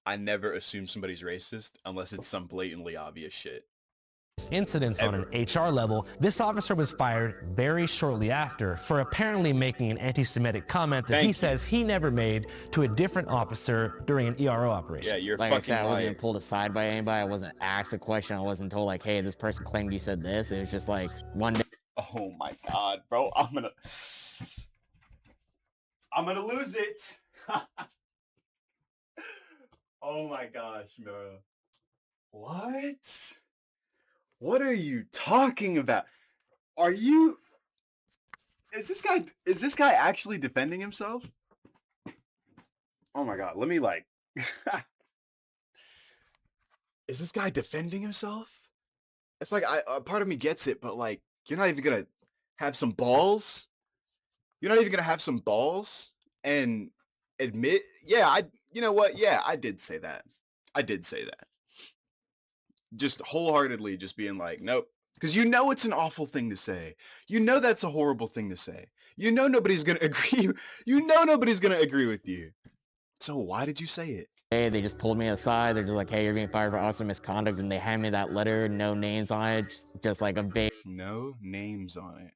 I never assume somebody's racist unless it's some blatantly obvious shit. incidents on an HR level, this officer was fired very shortly after for apparently making an anti-Semitic comment that he says he never made to a different officer during an ERO operation. Yeah, you're like fucking I said, I lying. wasn't even pulled aside by anybody. I wasn't asked a question. I wasn't told like, hey, this person claimed you said this. It was just like one day. Oh my god, bro, I'm gonna lose it. Oh my gosh, bro. What? What are you talking about? Is this guy actually defending himself? Oh my god, let me like is this guy defending himself? It's like a part of me gets it, but like you're not even gonna have some balls? You're not even gonna have some balls and admit, you know what? Yeah, I did say that. Just wholeheartedly just being like, nope. Because you know it's an awful thing to say. You know that's a horrible thing to say. You know nobody's going to agree. You know nobody's going to agree with you. So why did you say it? Hey, they just pulled me aside. They're just like, hey, you're being fired for officer misconduct. And they hand me that letter, no names on it, just like a vague. No names on it.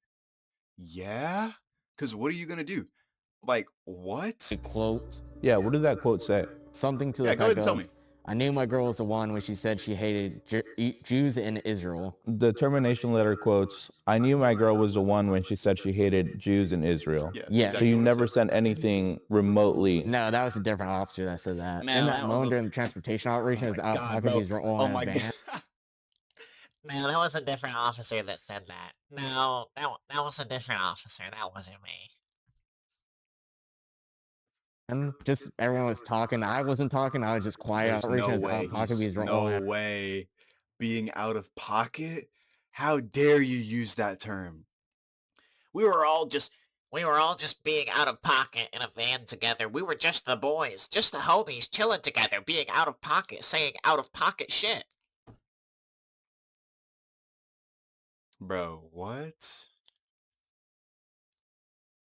Yeah? Because what are you going to do? Like, what? A quote. Yeah, what did that quote say? Something to Yeah, the go ahead and tell me. I knew my girl was the one when she said she hated Jews in Israel. The termination letter quotes, I knew my girl was the one when she said she hated Jews in Israel. Yeah. So you never sent anything remotely. No, that was a different officer that said that. Man, in that that was moment during the transportation operation, it was out God, packages were all oh in my advance. god. No, that was a different officer that said that. No, that was a different officer. That wasn't me. And just everyone was talking. I wasn't talking. I was just quiet. There's Reaching no his way. pocket. He's no way being out of pocket. How dare you use that term? We were all just being out of pocket in a van together. We were just the boys, just the homies chilling together, being out of pocket, saying out of pocket shit. Bro, what?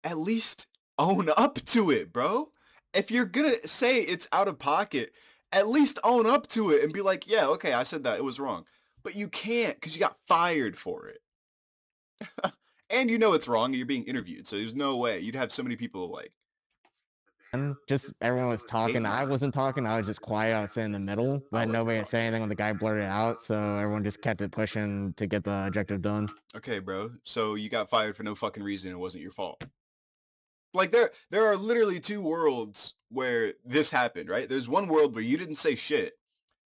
At least own up to it, bro. If you're gonna say it's out of pocket, at least own up to it and be like, yeah, okay, I said that. It was wrong. But you can't because you got fired for it. And you know it's wrong. You're being interviewed. So there's no way. You'd have so many people like. And just everyone was talking. I wasn't talking. I was just quiet. I was sitting in the middle. But nobody would say anything when the guy blurted out. So everyone just kept it pushing to get the objective done. Okay, bro. So you got fired for no fucking reason. It wasn't your fault. Like there are literally two worlds where this happened, right? There's one world where you didn't say shit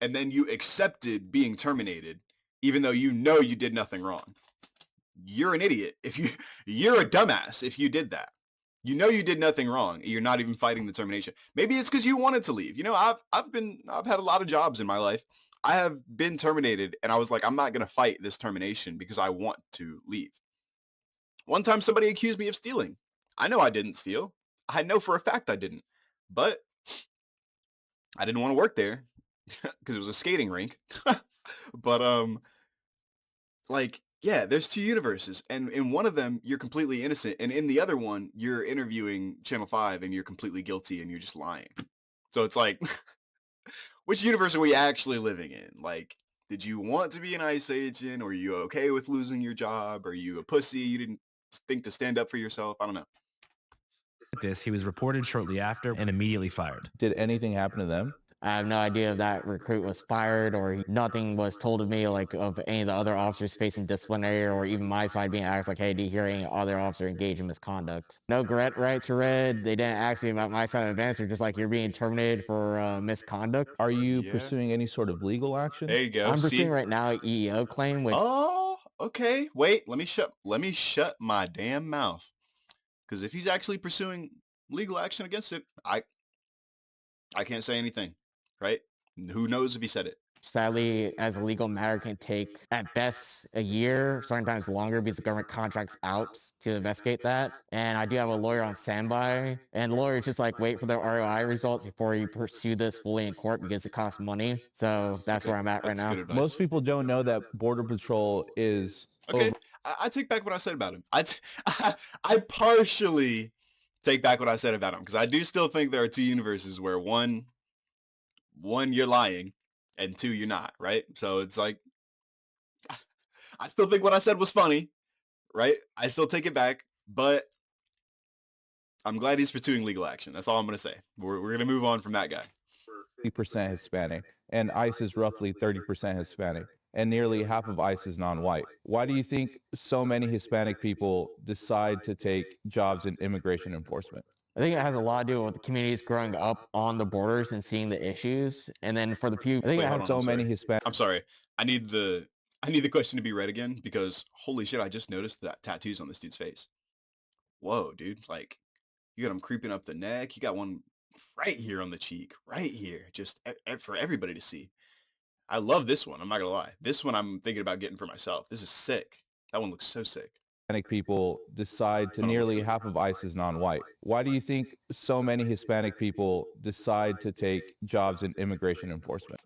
and then you accepted being terminated even though you know you did nothing wrong. You're an idiot. You're a dumbass if you did that. You know you did nothing wrong. You're not even fighting the termination. Maybe it's because you wanted to leave. You know, I've had a lot of jobs in my life. I have been terminated and I was like, I'm not gonna fight this termination because I want to leave. One time somebody accused me of stealing. I know I didn't steal. I know for a fact I didn't. But I didn't want to work there because it was a skating rink. But like, yeah, there's two universes. And in one of them, you're completely innocent. And in the other one, you're interviewing Channel 5 and you're completely guilty and you're just lying. So it's like, which universe are we actually living in? Like, did you want to be an ICE agent? Or are you okay with losing your job? Are you a pussy? You didn't think to stand up for yourself? I don't know. This, he was reported shortly after and immediately fired. Did anything happen to them? I have no idea if that recruit was fired or nothing was told to me like of any of the other officers facing disciplinary or even my side being asked like, hey, do you hear any other officer engage in misconduct? No rights were read. They didn't ask me about my side of events. They're just like, you're being terminated for misconduct. Are you pursuing any sort of legal action? There you go. I'm pursuing right now an EEO claim. Which oh, okay. Wait, let me shut my damn mouth. Because if he's actually pursuing legal action against it, I can't say anything. Right? Who knows if he said it? Sadly, as a legal matter, can take at best a year, sometimes longer, because the government contracts out to investigate that. And I do have a lawyer on standby, and lawyers just like wait for their ROI results before you pursue this fully in court because it costs money. So that's where I'm at right now. Most people don't know that Border Patrol is okay. I take back what I said about him. I partially take back what I said about him because I do still think there are two universes where one you're lying and two you're not, right? So it's like I still think what I said was funny, right? I still take it back, but I'm glad he's pursuing legal action. That's all I'm going to say. We're going to move on from that guy. 50% Hispanic and ICE is roughly 30% Hispanic and nearly half of ICE is non-white. Why do you think so many Hispanic people decide to take jobs in immigration enforcement? I think it has a lot to do with the communities growing up on the borders and seeing the issues. And then for the people, I think Wait, I have so many Hispanic. I'm sorry. I need the question to be read again because holy shit, I just noticed that tattoos on this dude's face. Whoa, dude. Like you got them creeping up the neck. You got one right here on the cheek, right here, just for everybody to see. I love this one. I'm not going to lie. This one I'm thinking about getting for myself. This is sick. That one looks so sick. Hispanic people decide to nearly half of ICE is non-white. Why do you think so many Hispanic people decide to take jobs in immigration enforcement?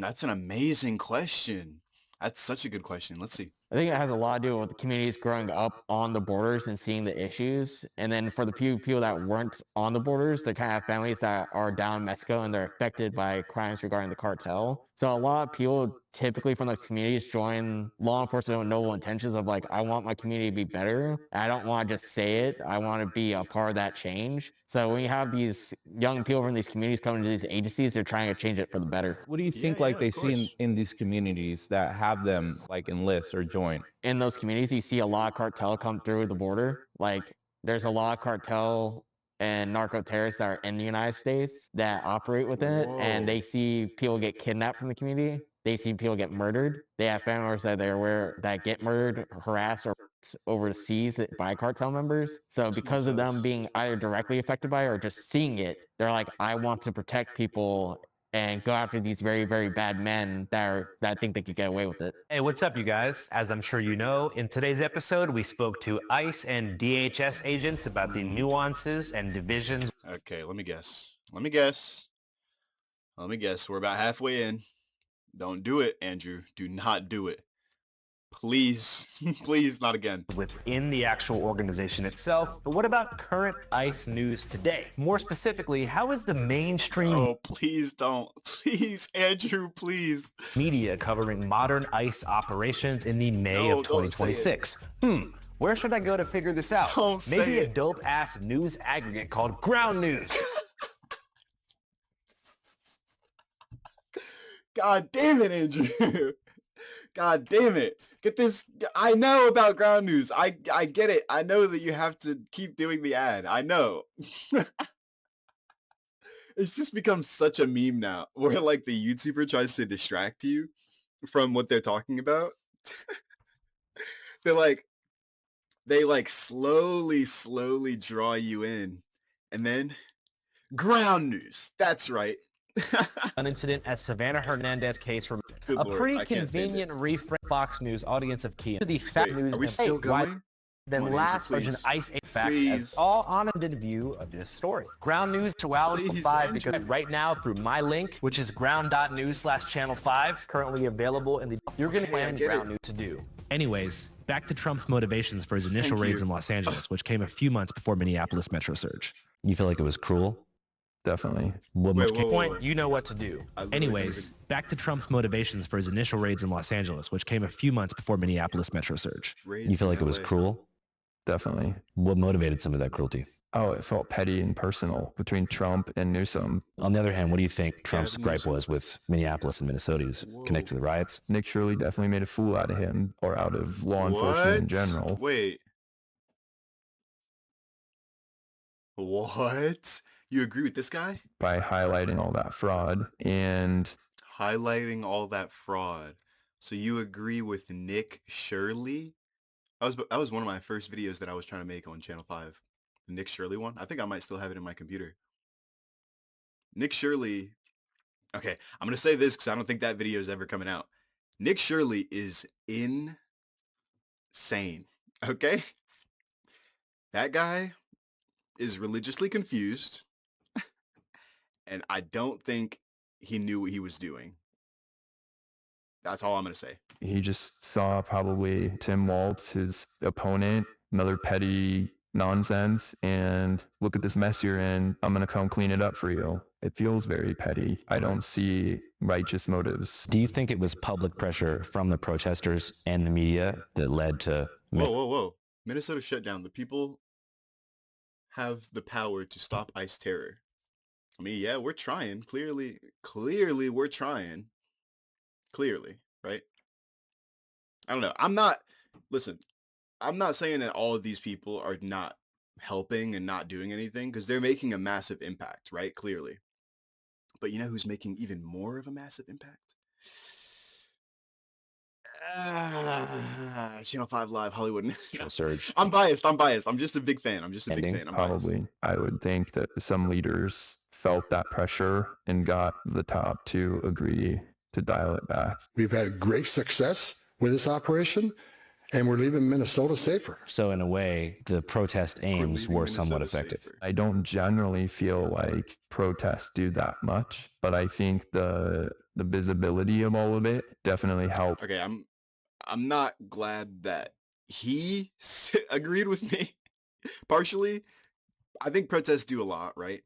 That's an amazing question. That's such a good question. Let's see. I think it has a lot to do with the communities growing up on the borders and seeing the issues. And then for the few people that weren't on the borders, they kind of have families that are down in Mexico and they're affected by crimes regarding the cartel. So a lot of people typically from those communities join law enforcement with noble intentions of like, I want my community to be better. I don't want to just say it. I want to be a part of that change. So when you have these young people from these communities coming to these agencies, they're trying to change it for the better. What do you think they see in these communities that have them like enlist or join? In those communities, you see a lot of cartel come through the border. Like there's a lot of cartel and narco terrorists that are in the United States that operate within it, and they see people get kidnapped from the community. they see people get murdered. They have family members that they're aware that get murdered, harassed, or overseas by cartel members. So because of them being either directly affected by it or just seeing it, they're like, I want to protect people and go after these very, very bad men that think they could get away with it. Hey, what's up, you guys? As I'm sure you know, in today's episode, we spoke to ICE and DHS agents about the nuances and divisions. Okay, let me guess. We're about halfway in. Don't do it, Andrew. Do not do it. Please, please, not again. Within the actual organization itself, but what about current ICE news today? More specifically, how is the mainstream... Oh, please don't. Please, Andrew, please. ...media covering modern ICE operations in the May of 2026? Where should I go to figure this out? Maybe a dope-ass news aggregate called Ground News. God damn it, Andrew. God damn it. Get this. I know about Ground News. I get it. I know that you have to keep doing the ad. I know. It's just become such a meme now where like the YouTuber tries to distract you from what they're talking about. They slowly draw you in. And then Ground News. That's right. An incident at Savannah Hernandez case from a pretty convenient reframe Fox News audience of key to the fact news. Are we still going? Then last version ICE facts as all honest view of this story. Ground News to Channel 5 because right now through my link, which is ground.news/channel 5, currently available in the you're gonna plan Ground News to do. Anyways, back to Trump's motivations for his initial raids in Los Angeles, which came a few months before Minneapolis metro surge. You feel like it was cruel? Definitely. Point, you know what to do. Anyways, back to Trump's motivations for his initial raids in Los Angeles, which came a few months before Minneapolis metro surge. You feel like it was cruel? Definitely. What motivated some of that cruelty? Oh, it felt petty and personal between Trump and Newsom. On the other hand, what do you think Trump's gripe was with Minneapolis and Minnesota's connected to the riots? Nick Shirley definitely made a fool out of him or out of law enforcement in general. Wait. What? You agree with this guy? By highlighting all that fraud and... Highlighting all that fraud. So you agree with Nick Shirley? That was one of my first videos that I was trying to make on Channel 5. The Nick Shirley one. I think I might still have it in my computer. Nick Shirley... Okay, I'm going to say this because I don't think that video is ever coming out. Nick Shirley is insane. Okay? That guy is religiously confused. And I don't think he knew what he was doing. That's all I'm going to say. He just saw probably Tim Walz, his opponent, another petty nonsense, and look at this mess you're in. I'm going to come clean it up for you. It feels very petty. I don't see righteous motives. Do you think it was public pressure from the protesters and the media that led to... Whoa. Minnesota shut down. The people have the power to stop ICE terror. I mean, yeah, we're trying. Clearly, we're trying. Clearly, right? I don't know. I'm not saying that all of these people are not helping and not doing anything because they're making a massive impact, right? Clearly. But you know who's making even more of a massive impact? Channel 5 Live, Hollywood. Surge. I'm biased. I'm just a big fan. I'm Probably. I would think that some leaders felt that pressure and got the top to agree to dial it back. We've had great success with this operation, and we're leaving Minnesota safer. So in a way, the protest aims were somewhat effective. I don't generally feel like protests do that much, but I think the visibility of all of it definitely helped. Okay, I'm not glad that he agreed with me. Partially, I think protests do a lot, right?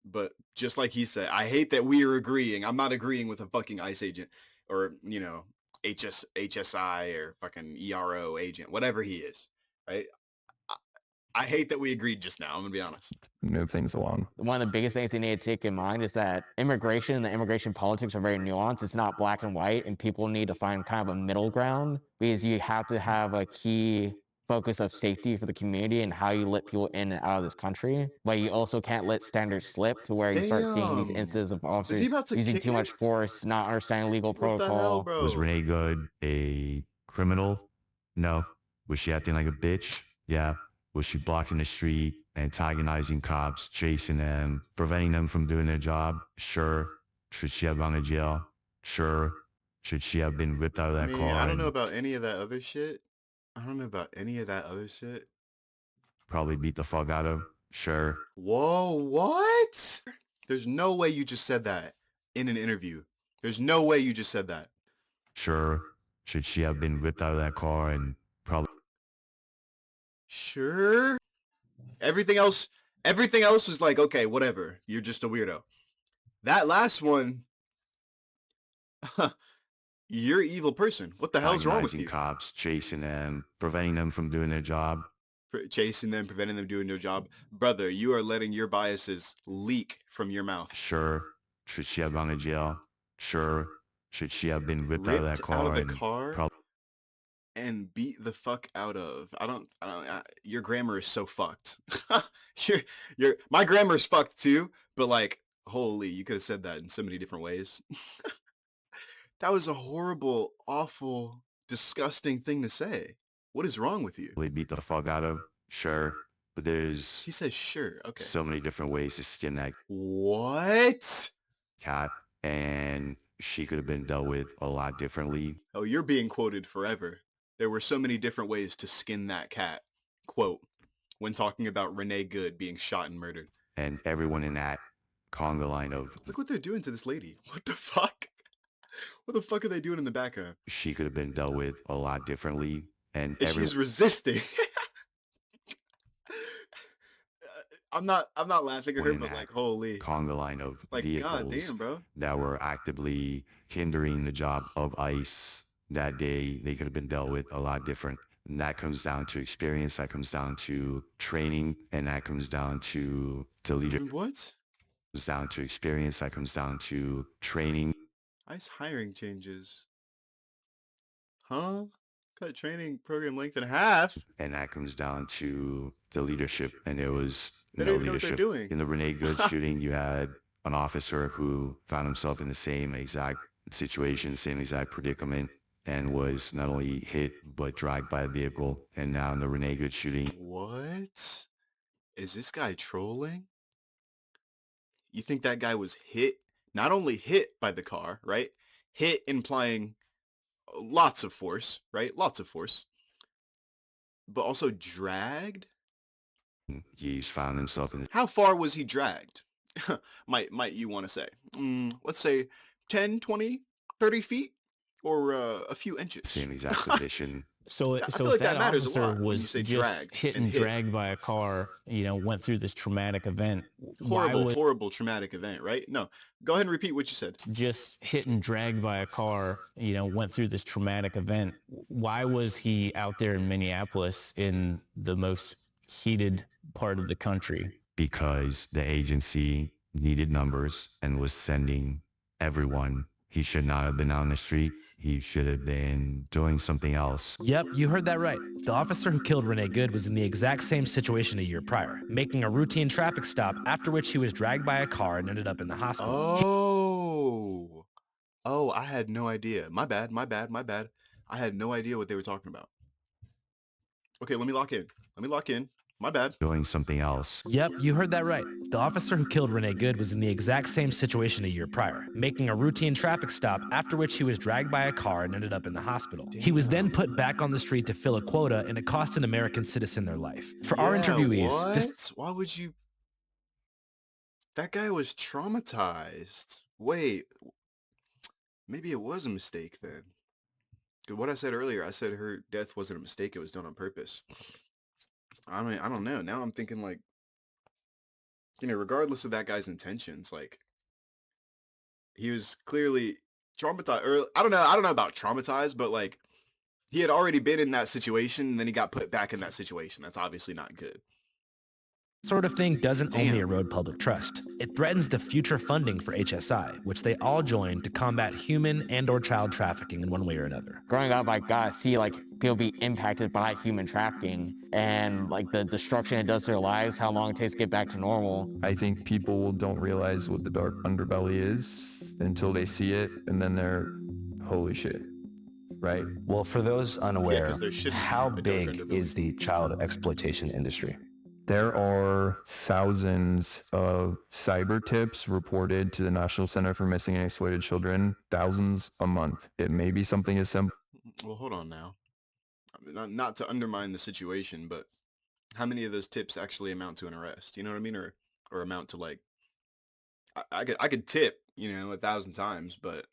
But just like he said, I hate that we are agreeing. I'm not agreeing with a fucking ICE agent or, you know, HSI or fucking ERO agent, whatever he is, right? I hate that we agreed just now. I'm going to be honest. Move things along. One of the biggest things you need to take in mind is that immigration and the immigration politics are very nuanced. It's not black and white, and people need to find kind of a middle ground because you have to have a key focus of safety for the community and how you let people in and out of this country, but you also can't let standards slip to where you start seeing these Damn. instances of Is officers he about to using kick too him? much force, not understanding legal What the hell, protocol. bro? Was Renee Good a criminal? No. Was she acting like a bitch? Yeah. Was she blocking the street, antagonizing cops, chasing them, preventing them from doing their job? Sure. Should she have gone to jail? Sure. Should she have been whipped out of that car? I don't know and about any of that other shit. Probably beat the fuck out of? Sure. Whoa, what? There's no way you just said that in an interview. There's no way you just said that. Sure. Should she have been whipped out of that car and probably... Sure. Everything else is like, okay, whatever. You're just a weirdo. That last one, you're an evil person. What the hell's wrong with you? Cops, chasing them, preventing them from doing their job. Chasing them, preventing them doing their job. Brother, you are letting your biases leak from your mouth. Sure. Should she have gone to jail? Sure. Should she have been whipped out of that car? And beat the fuck out of. Your grammar is so fucked. My grammar is fucked too, but like, holy, you could have said that in so many different ways. That was a horrible, awful, disgusting thing to say. What is wrong with you? We beat the fuck out of? Sure. But there's... He says sure, okay. So many different ways to skin that... What? Cat, and she could have been dealt with a lot differently. Oh, you're being quoted forever. There were so many different ways to skin that cat. Quote, when talking about Renee Good being shot and murdered. And everyone in that conga line of... Look what they're doing to this lady. What the fuck? What the fuck are they doing in the background? She could have been dealt with a lot differently. And she's resisting. I'm not laughing at her, but like, holy. Conga line of like, vehicles goddamn, bro. That were actively hindering the job of ICE that day, they could have been dealt with a lot different. And that comes down to experience, that comes down to training, and that comes down to leadership. What? Comes down to experience, that comes down to training. ICE hiring changes. Huh? Cut training program length in half. And that comes down to the leadership. And there was they no don't even leadership. Know what they're doing. In the Renee Good shooting, you had an officer who found himself in the same exact situation, same exact predicament, and was not only hit, but dragged by a vehicle. And now in the Renee Good shooting. What? Is this guy trolling? You think that guy was hit? Not only hit by the car, right? Hit implying lots of force, right? Lots of force. But also dragged? He's found himself in... How far was he dragged? might you want to say? Let's say 10, 20, 30 feet? Or a few inches? Same exact position. So I if feel like that matters a officer lot when you was say just hit and dragged by a car, went through this traumatic event. Horrible traumatic event, right? No, go ahead and repeat what you said. Just hit and dragged by a car, went through this traumatic event. Why was he out there in Minneapolis in the most heated part of the country? Because the agency needed numbers and was sending everyone. He should not have been on the street. He should have been doing something else. Yep, you heard that right. The officer who killed Renee Good was in the exact same situation a year prior, making a routine traffic stop, after which he was dragged by a car and ended up in the hospital. Oh, I had no idea. My bad. I had no idea what they were talking about. Okay, let me lock in. My bad. Doing something else. Yep, you heard that right. The officer who killed Renee Good was in the exact same situation a year prior, making a routine traffic stop, after which he was dragged by a car and ended up in the hospital. Damn. He was then put back on the street to fill a quota, and it cost an American citizen their life. For our interviewees... Why would you... That guy was traumatized. Wait. Maybe it was a mistake then. Because what I said earlier, I said her death wasn't a mistake, it was done on purpose. I don't know. Now I'm thinking like, regardless of that guy's intentions, like he was clearly traumatized, or I don't know about traumatized, but like he had already been in that situation and then he got put back in that situation. That's obviously not good. Sort of thing doesn't only erode public trust. It threatens the future funding for HSI, which they all joined to combat human and or child trafficking in one way or another. Growing up, I got to see like people be impacted by human trafficking and like the destruction it does to their lives, how long it takes to get back to normal. I think people don't realize what the dark underbelly is until they see it, and then they're, holy shit, right? Well, for those unaware, 'cause there should be how a dark big underbelly. is the child exploitation industry? There are thousands of cyber tips reported to the National Center for Missing and Exploited Children, thousands a month. It may be something as simple. Well, hold on now. I mean, not to undermine the situation, but how many of those tips actually amount to an arrest? You know what I mean? Or amount to like, I could tip, 1,000 times, but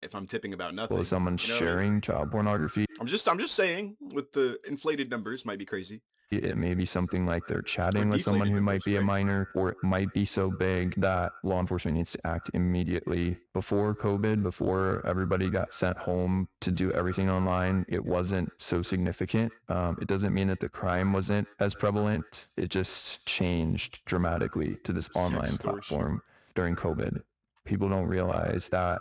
if I'm tipping about nothing, Well, someone sharing child pornography, I'm just saying with the inflated numbers might be crazy. it may be something like they're chatting Or with someone who deflated might be a minor, or it might be so big that law enforcement needs to act immediately. Before COVID, before everybody got sent home to do everything online, it wasn't so significant. It doesn't mean that the crime wasn't as prevalent. It just changed dramatically to this online platform during COVID. People don't realize that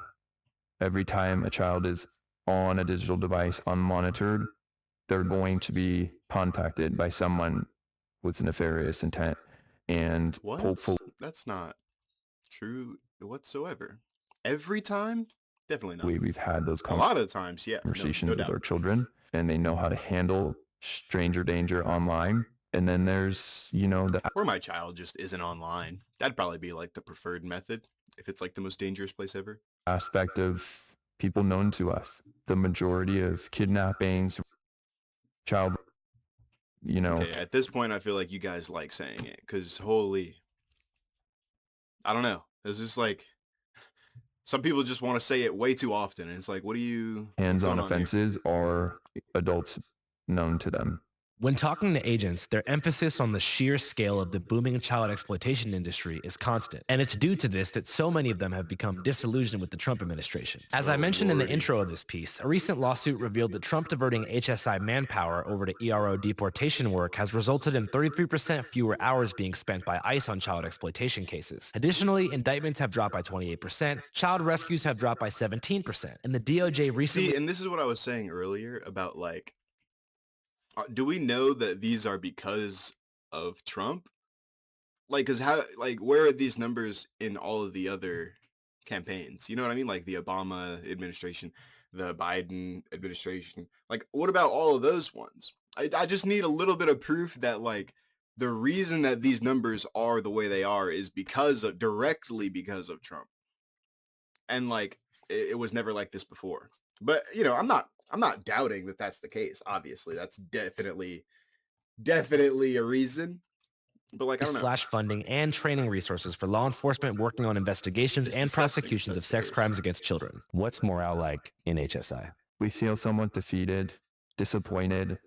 every time a child is on a digital device unmonitored, they're going to be contacted by someone with nefarious intent, and What? hopefully That's not true whatsoever. Every time? Definitely not. we've had those A lot of times, yeah. conversations no with doubt. our children, and they know how to handle stranger danger online. And then there's, the Or my child just isn't online. That'd probably be like the preferred method if it's like the most dangerous place ever. aspect of people known to us. The majority of kidnappings, child, Okay, at this point, I feel like you guys like saying it because holy, I don't know. It's just like some people just want to say it way too often, and it's like, what do you? hands-on what's going on here? offenses are adults known to them. When talking to agents, their emphasis on the sheer scale of the booming child exploitation industry is constant. And it's due to this that so many of them have become disillusioned with the Trump administration. As I mentioned in the intro of this piece, a recent lawsuit revealed that Trump diverting HSI manpower over to ERO deportation work has resulted in 33% fewer hours being spent by ICE on child exploitation cases. Additionally, indictments have dropped by 28%, child rescues have dropped by 17%, and the DOJ recently... See, and this is what I was saying earlier about like, do we know that these are because of Trump? Like, cause where are these numbers in all of the other campaigns? You know what I mean? Like the Obama administration, the Biden administration. Like, what about all of those ones? I just need a little bit of proof that like the reason that these numbers are the way they are is directly because of Trump. And like, it was never like this before. But I'm not doubting that that's the case. Obviously, that's definitely a reason. But like, I don't know. slash funding and training resources for law enforcement working on investigations and prosecutions of sex crimes against children. What's morale like in HSI? We feel somewhat defeated, disappointed,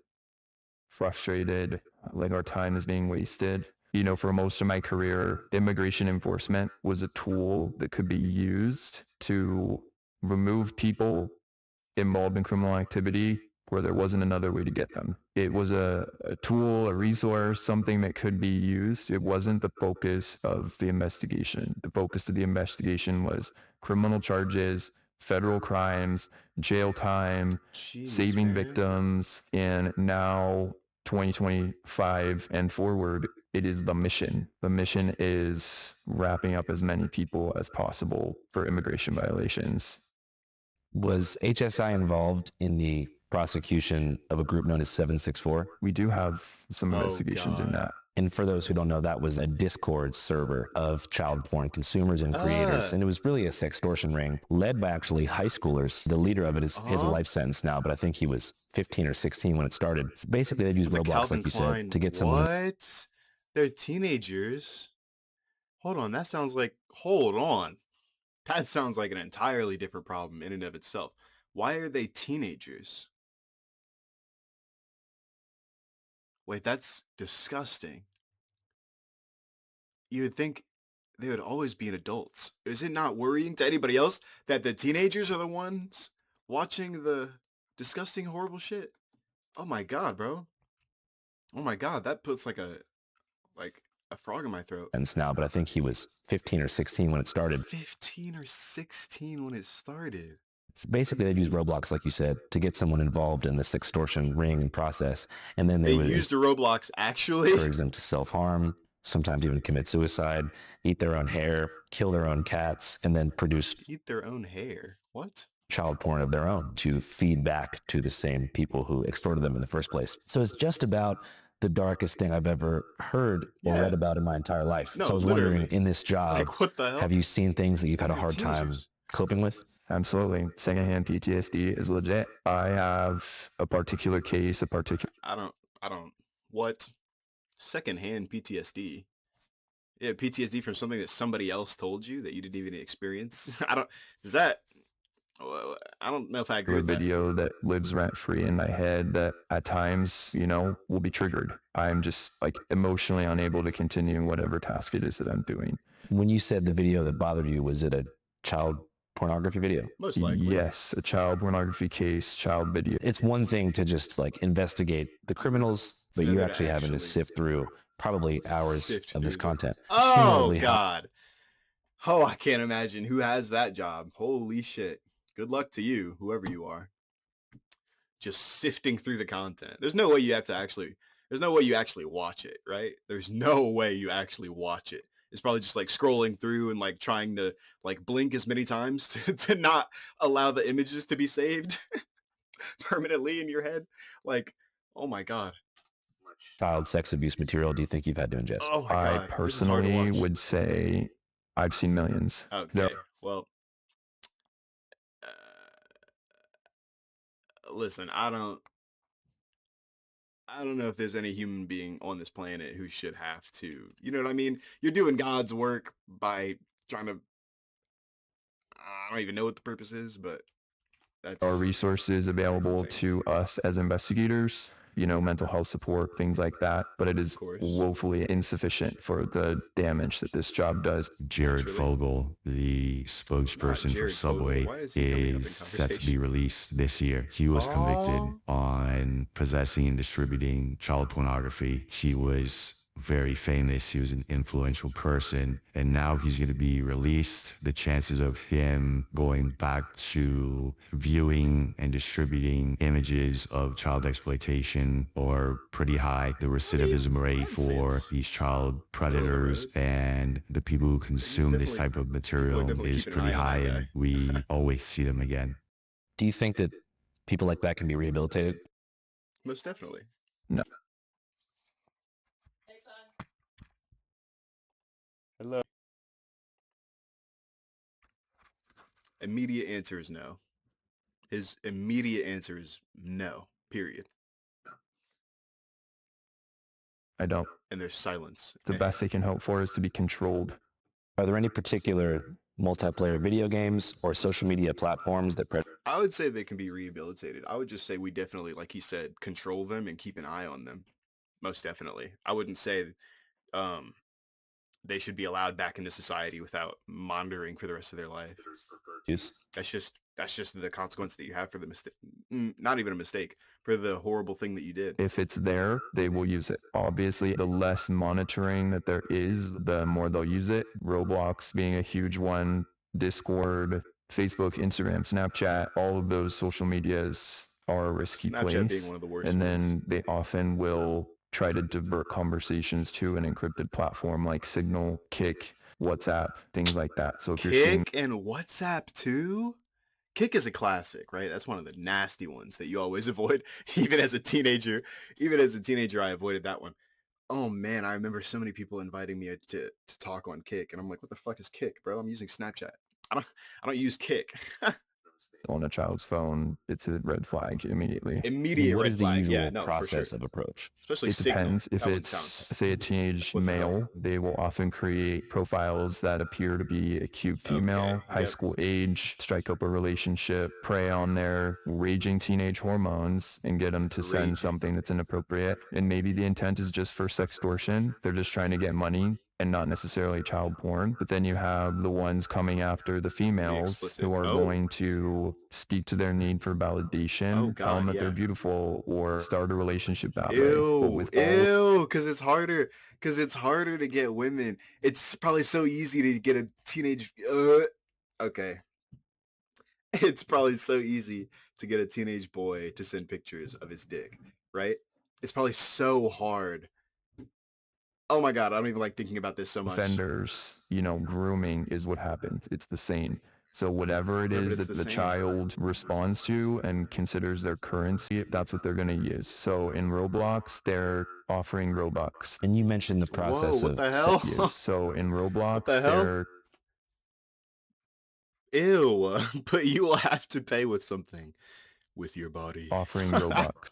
frustrated, like our time is being wasted. For most of my career, immigration enforcement was a tool that could be used to remove people involved in criminal activity where there wasn't another way to get them. It was a tool, a resource, something that could be used. It wasn't the focus of the investigation. The focus of the investigation was criminal charges, federal crimes, jail time, saving victims, and now 2025 and forward, it is the mission. The mission is wrapping up as many people as possible for immigration violations. Was HSI involved in the prosecution of a group known as 764? We do have some investigations in that. And for those who don't know, that was a Discord server of child porn consumers and creators. And it was really a sextortion ring led by actually high schoolers. The leader of it is his life sentence now, but I think he was 15 or 16 when it started. Basically, they'd use Roblox, Calvin like you Klein. said, to get someone. What? They're teenagers. Hold on. That sounds like, that sounds like an entirely different problem in and of itself. Why are they teenagers? Wait, that's disgusting. You would think they would always be adults. Is it not worrying to anybody else that the teenagers are the ones watching the disgusting, horrible shit? Oh my God, bro. Oh my God, that puts like a frog in my throat. And now, but I think he was 15 or 16 when it started. 15 or 16 when it started. Basically, they'd use Roblox, like you said, to get someone involved in this extortion ring and process. And then they would use the Roblox actually encourage them to self-harm, sometimes even commit suicide, eat their own hair, kill their own cats, and then produce eat their own hair. What? Child porn of their own to feed back to the same people who extorted them in the first place. So it's just about the darkest thing I've ever heard or read about in my entire life. No, so I was wondering, in this job, like, what the hell? Have you seen things that you've had a hard time coping with? Absolutely. Secondhand PTSD is legit. I have a particular case, I don't. What? Secondhand PTSD? Yeah, PTSD from something that somebody else told you that you didn't even experience? I don't know if I agree with that. A video that lives rent-free in my head that at times, will be triggered. I'm just like emotionally unable to continue whatever task it is that I'm doing. When you said the video that bothered you, was it a child pornography video? Most likely. Yes, a child pornography case, child video. It's one thing to just like investigate the criminals, but you're actually having to sift through probably hours of this content. Oh, God. Oh, I can't imagine who has that job. Holy shit. Good luck to you, whoever you are. Just sifting through the content. There's no way you actually watch it, right? There's no way you actually watch it. It's probably just like scrolling through and like trying to like blink as many times to not allow the images to be saved permanently in your head. Like, oh my God. Child sex abuse material do you think you've had to ingest? Oh my God. I personally would say I've seen millions. Okay. Well, listen, I don't know if there's any human being on this planet who should have to, you know what I mean? You're doing God's work by trying to, I don't even know what the purpose is, but that's... Are resources available to us as investigators? Mental health support, things like that, but it is woefully insufficient for the damage that this job does. Jared Fogle, the spokesperson for Subway, is set to be released this year. He was convicted on possessing and distributing child pornography. He was very famous. He was an influential person, and now he's going to be released. The chances of him going back to viewing and distributing images of child exploitation are pretty high. The recidivism rate for these child predators and the people who consume this type of material is pretty high, and we always see them again. Do you think that people like that can be rehabilitated? Most definitely. No. Hello. Immediate answer is no. His immediate answer is no, period. I don't. And there's silence. The best they can hope for is to be controlled. Are there any particular multiplayer video games or social media platforms that... I would say they can be rehabilitated. I would just say we definitely, like he said, control them and keep an eye on them. Most definitely. I wouldn't say they should be allowed back into society without monitoring for the rest of their life. That's just the consequence that you have for the mistake. Not even a mistake, for the horrible thing that you did. If it's there, they will use it. Obviously, the less monitoring that there is, the more they'll use it. Roblox being a huge one, Discord, Facebook, Instagram, Snapchat, all of those social medias are a risky Snapchat place. being one of the worst and then they often will try to divert conversations to an encrypted platform like Signal, Kik, WhatsApp, things like that. So if you're seeing Kik and WhatsApp too? Kik is a classic, right? That's one of the nasty ones that you always avoid. Even as a teenager, I avoided that one. Oh man, I remember so many people inviting me to talk on Kik, and I'm like, what the fuck is Kik, bro? I'm using Snapchat. I don't use Kik. on a child's phone, it's a red flag immediately. Immediate What red is the flag. usual Yeah, no, for process sure. of approach? Especially It Signal. depends. If That one it's, sounds- say, a teenage male, they will often create profiles that appear to be a cute female, high school age, strike up a relationship, prey on their raging teenage hormones, and get them to send something that's inappropriate. And maybe the intent is just for sextortion. They're just trying to get money and not necessarily child porn. But then you have the ones coming after the females who are going to speak to their need for validation, tell them that they're beautiful, or start a relationship that way. But with Because it's harder. Because it's harder to get women. It's probably so easy to get a teenage. Okay. It's probably so easy to get a teenage boy to send pictures of his dick, right? It's probably so hard. Oh my God, I don't even like thinking about this so much. offenders, grooming is what happens. It's the same. So whatever it is that the child responds to and considers their currency, that's what they're going to use. So in Roblox, they're offering Robux. And you mentioned the process Whoa, what the hell? Use. So in Roblox, the hell? they're Ew, but you will have to pay with something. With your body. offering Robux.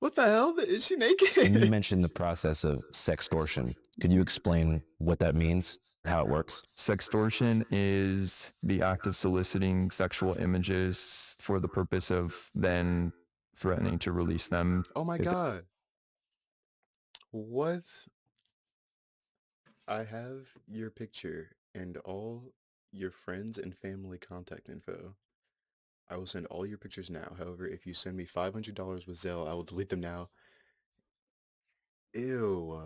What the hell? Is she naked? And you mentioned the process of sextortion. Could you explain what that means, how it works? Sextortion is the act of soliciting sexual images for the purpose of then threatening to release them. Oh my God. What? I have your picture and all your friends and family contact info. I will send all your pictures now. However, if you send me $500 with Zelle, I will delete them now. Ew.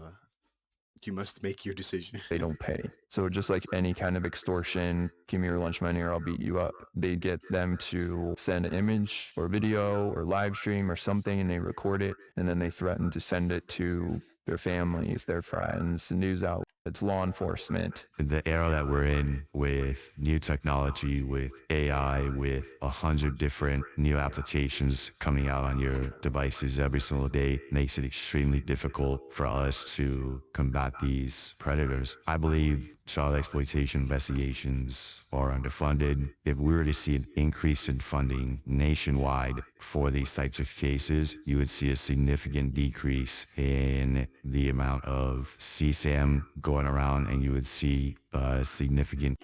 You must make your decision. They don't pay. So just like any kind of extortion, give me your lunch money or I'll beat you up. They get them to send an image or video or live stream or something, and they record it, and then they threaten to send it to their families, their friends, news outlets, law enforcement. The era that we're in with new technology, with AI, with 100 different new applications coming out on your devices every single day makes it extremely difficult for us to combat these predators. I believe child exploitation investigations are underfunded. If we were to see an increase in funding nationwide for these types of cases, you would see a significant decrease in the amount of CSAM going around, and you would see a significant...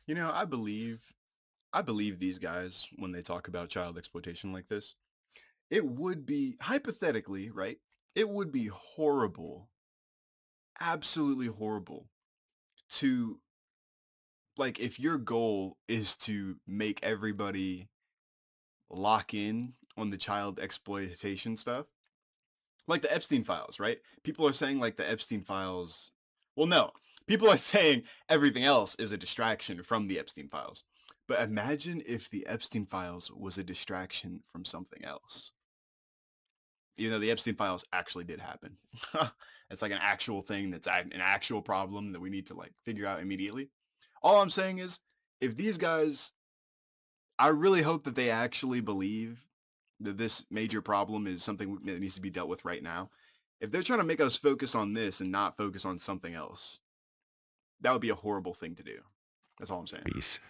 I believe these guys when they talk about child exploitation like this. It would be, hypothetically, right? It would be horrible, absolutely horrible to, like, if your goal is to make everybody lock in on the child exploitation stuff, like the Epstein files, right? People are saying like the Epstein files, well, no, people are saying everything else is a distraction from the Epstein files. But imagine if the Epstein files was a distraction from something else. The Epstein files actually did happen. It's like an actual thing that's an actual problem that we need to like figure out immediately. All I'm saying is, if these guys, I really hope that they actually believe that this major problem is something that needs to be dealt with right now. If they're trying to make us focus on this and not focus on something else, that would be a horrible thing to do. That's all I'm saying.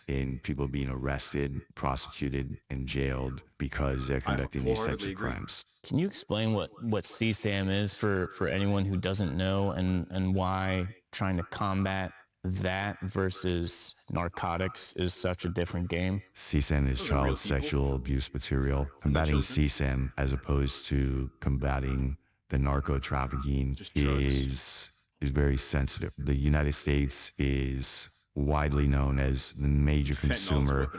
In people being arrested, prosecuted, and jailed because they're conducting these types of crimes. Can you explain what CSAM is for anyone who doesn't know, and why trying to combat that versus narcotics is such a different game? CSAM is child sexual abuse material. Combating CSAM as opposed to combating the narco trafficking is very sensitive. The United States is widely known as the major consumer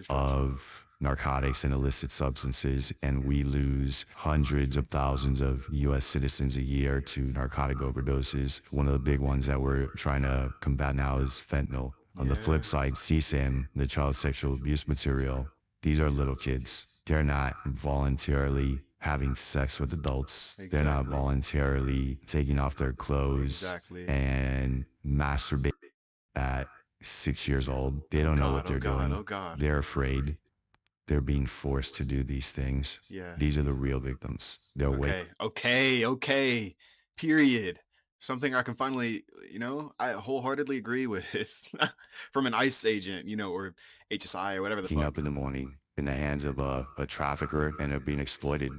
of narcotics and illicit substances, and we lose hundreds of thousands of U.S. citizens a year to narcotic overdoses. One of the big ones that we're trying to combat now is fentanyl. On the flip side, CSAM, the child sexual abuse material, these are little kids. They're not voluntarily having sex with adults. They're not voluntarily taking off their clothes and masturbating at 6 years old. They don't know what they're doing. They're afraid. They're being forced to do these things. Yeah. These are the real victims. They're Okay. Period. Something I can finally, I wholeheartedly agree with from an ICE agent, or HSI or whatever the fuck. Waking up in the morning in the hands of a trafficker, and they're being exploited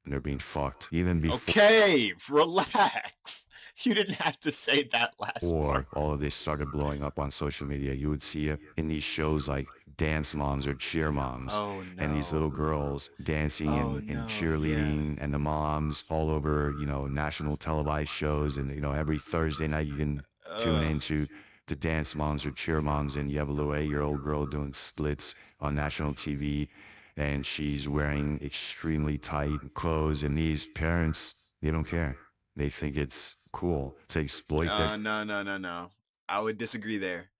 and they're being fucked. Even before. Okay, relax. You didn't have to say that last part. All of this started blowing up on social media. You would see it in these shows like dance moms or cheer moms. Oh, And these little girls dancing and cheerleading, and the moms all over, national televised shows. And, every Thursday night you can tune into the dance moms or cheer moms, and you have a little 8-year-old girl doing splits on national TV, and she's wearing extremely tight clothes, and these parents, they don't care. They think it's cool to exploit that. No. I would disagree there.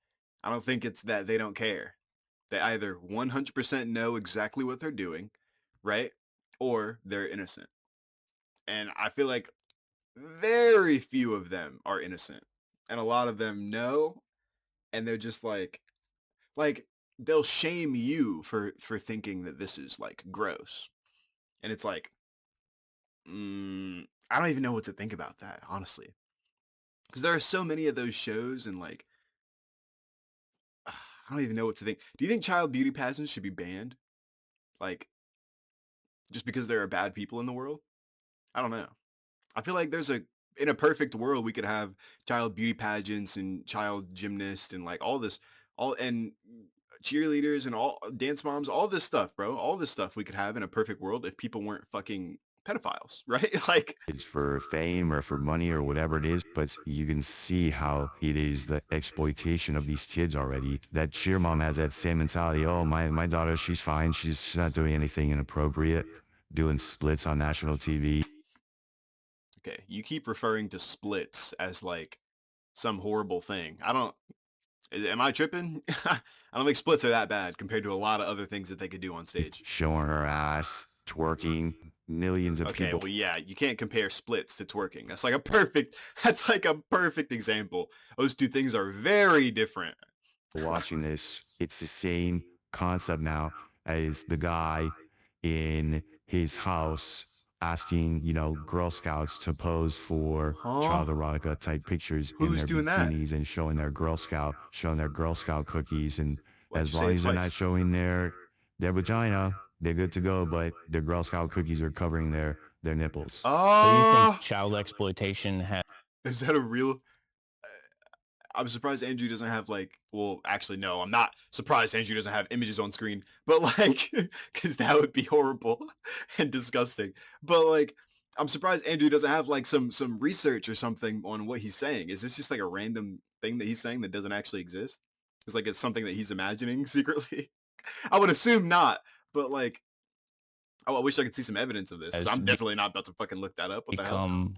I don't think it's that they don't care. They either 100% know exactly what they're doing, right? Or they're innocent. And I feel like very few of them are innocent. And a lot of them know, and they're just like they'll shame you for thinking that this is like gross. And it's like, I don't even know what to think about that, honestly. Because there are so many of those shows, and like, I don't even know what to think. Do you think child beauty pageants should be banned? Like, just because there are bad people in the world? I don't know. I feel like in a perfect world, we could have child beauty pageants and child gymnasts and like and cheerleaders and all dance moms, all this stuff, bro. All this stuff we could have in a perfect world if people weren't fucking pedophiles, right? Like, It's for fame or for money or whatever it is, but you can see how it is the exploitation of these kids already. That cheer mom has that same mentality. Oh, my daughter, she's fine. She's not doing anything inappropriate, doing splits on national TV. okay, you keep referring to splits as like some horrible thing. Am I tripping? I don't think splits are that bad compared to a lot of other things that they could do on stage. Showing her ass, twerking, millions of Okay, people. well, yeah, you can't compare splits to twerking. That's like a perfect example. Those two things are very different. Watching this, it's the same concept now as the guy in his house asking, Girl Scouts to pose for child erotica type pictures in Who's their doing that? bikinis and showing their Girl Scout cookies. And Why'd as you say long it as they're not twice? showing their vagina, they're good to go. But their Girl Scout cookies are covering their nipples. So you Oh, think child exploitation has is that a real? I'm surprised Andrew doesn't have well, actually, no, I'm not surprised Andrew doesn't have images on screen, but like, because that would be horrible and disgusting. But like, I'm surprised Andrew doesn't have like some research or something on what he's saying. Is this just like a random thing that he's saying that doesn't actually exist? It's something that he's imagining secretly. I would assume not, but like, I wish I could see some evidence of this, because I'm definitely not about to fucking look that up. What the hell? become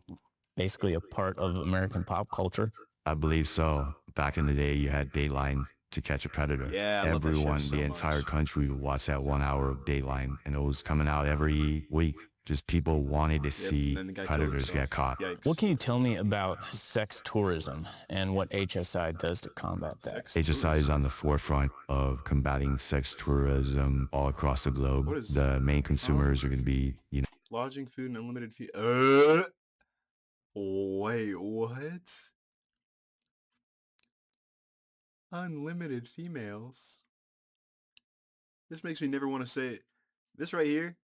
basically a part of American pop culture? I believe so. Back in the day, you had Dateline to Catch a Predator. Yeah, I love that show Everyone, so the entire much. country would watch that 1 hour of Dateline, and it was coming out every week. Just people wanted to see then the guy killed predators himself. get caught. Yikes. What can you tell me about sex tourism and what HSI does to combat that? HSI is on the forefront of combating sex tourism all across the globe. What is- The main consumers are going to be, Lodging, food, and unlimited fee. Wait, what? Unlimited females? This makes me never want to say it. This right here,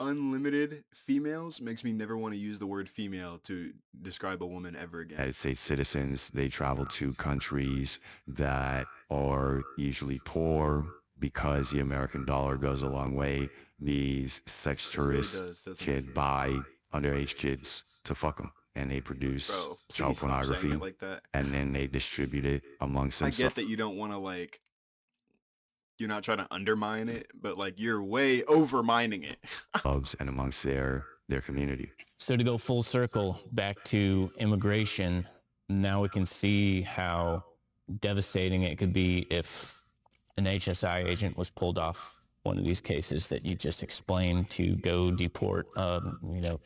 unlimited females, makes me never want to use the word female to describe a woman ever again. United States citizens. They travel to countries that are usually poor because the American dollar goes a long way. These sex really tourists does, doesn't can buy underage kids to fuck them, and they produce Bro, child please stop saying pornography, it like that. and then they distribute it amongst I themselves. get that you don't want to you're not trying to undermine it, but you're way overmining it. And amongst their community. So to go full circle back to immigration, now we can see how devastating it could be if an HSI agent was pulled off one of these cases that you just explained to go deport a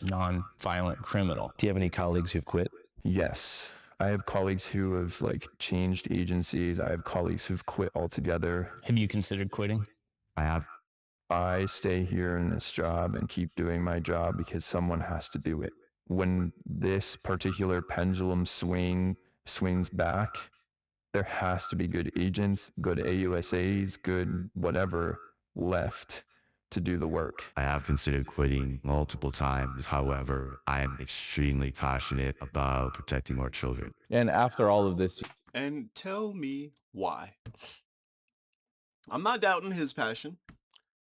non-violent criminal. Do you have any colleagues who've quit? Yes. I have colleagues who have changed agencies. I have colleagues who've quit altogether. Have you considered quitting? I have. I stay here in this job and keep doing my job because someone has to do it. When this particular pendulum swings back, there has to be good agents, good AUSAs, good whatever left to do the work. I have considered quitting multiple times. However, I am extremely passionate about protecting our children. And after all of this, And tell me why. I'm not doubting his passion.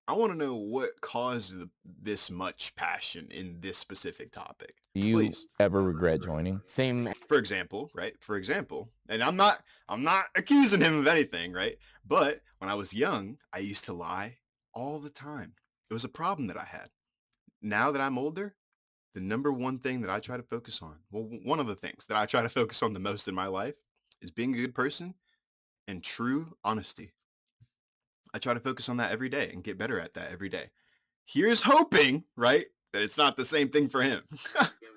I want to know what caused this much passion in this specific topic. Do you Please. ever regret joining? Same. For example, right? For example, and I'm not accusing him of anything, right? But when I was young, I used to lie all the time. It was a problem that I had. Now that I'm older, the number one thing that I try to focus on, well, one of the things that I try to focus on the most in my life is being a good person and true honesty. I try to focus on that every day and get better at that every day. Here's hoping, right, that it's not the same thing for him.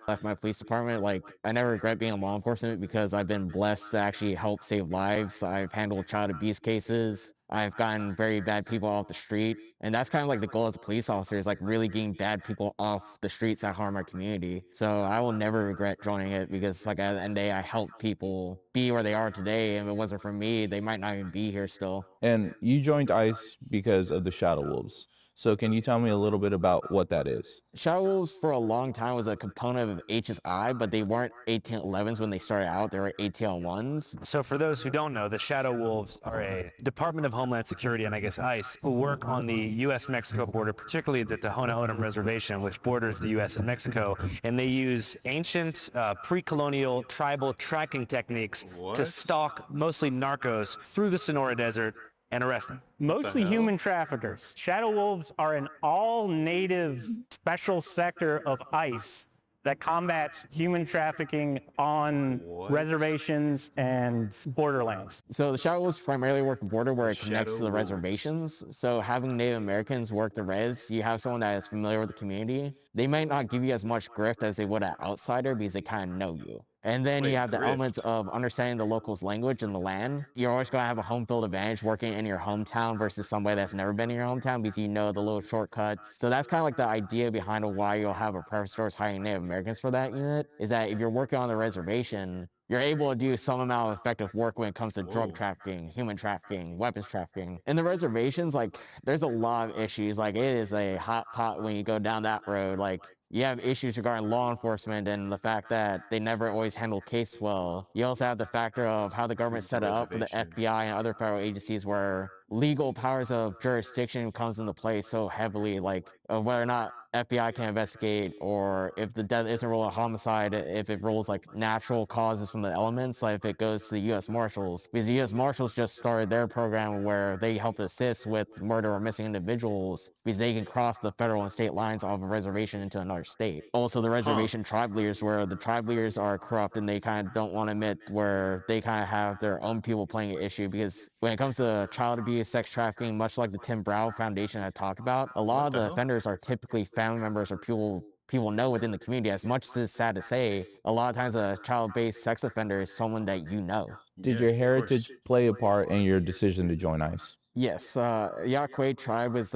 Left my police department. Like, I never regret being in law enforcement because I've been blessed to actually help save lives. I've handled child abuse cases. I've gotten very bad people off the street. And that's kind of like the goal as a police officer, is like really getting bad people off the streets that harm our community. So I will never regret joining it because, like, at the end of the day, I helped people be where they are today. And if it wasn't for me, they might not even be here still. And you joined ICE because of the Shadow Wolves. So can you tell me a little bit about what that is? Shadow Wolves for a long time was a component of HSI, but they weren't 1811s when they started out. They were 1801s. So for those who don't know, the Shadow Wolves are a Department of Homeland Security and I guess ICE who work on the U.S.-Mexico border, particularly the Tohono O'odham Reservation, which borders the U.S. and Mexico. And they use ancient pre-colonial tribal tracking techniques to stalk mostly narcos through the Sonora Desert and arrest them. Mostly human traffickers. Shadow Wolves are an all-native special sector of ICE that combats human trafficking on reservations and borderlands. So the Shadow Wolves primarily work the border where it connects to the reservations. So having Native Americans work the res, you have someone that is familiar with the community. They might not give you as much grift as they would an outsider because they kind of know you. And then you have the elements of understanding the locals' language and the land. You're always going to have a home field advantage working in your hometown versus somebody that's never been in your hometown because you know the little shortcuts. So that's kind of like the idea behind why you'll have a preference towards hiring Native Americans for that unit, is that if you're working on the reservation, you're able to do some amount of effective work when it comes to drug trafficking, human trafficking, weapons trafficking. In the reservations, like, there's a lot of issues. Like, it is a hot pot when you go down that road. Like, you have issues regarding law enforcement and the fact that they never always handle cases well. You also have the factor of how the government set it up for the FBI and other federal agencies where legal powers of jurisdiction comes into play so heavily, like of whether or not FBI can investigate, or if the death isn't ruled a homicide, if it rules like natural causes from the elements, like if it goes to the U.S. Marshals, because the U.S. Marshals just started their program where they help assist with murder or missing individuals because they can cross the federal and state lines off a reservation into another state. Also, the reservation tribe leaders, where the tribe leaders are corrupt and they kind of don't want to admit where they kind of have their own people playing an issue, because when it comes to child abuse, sex trafficking, much like the Tim Brow Foundation I talked about, a lot of the offenders are typically family members or people know within the community. As much as it's sad to say, a lot of times a child-based sex offender is someone that you know. Did your heritage play a part in your decision to join ICE? Yes, Yaqui tribe plays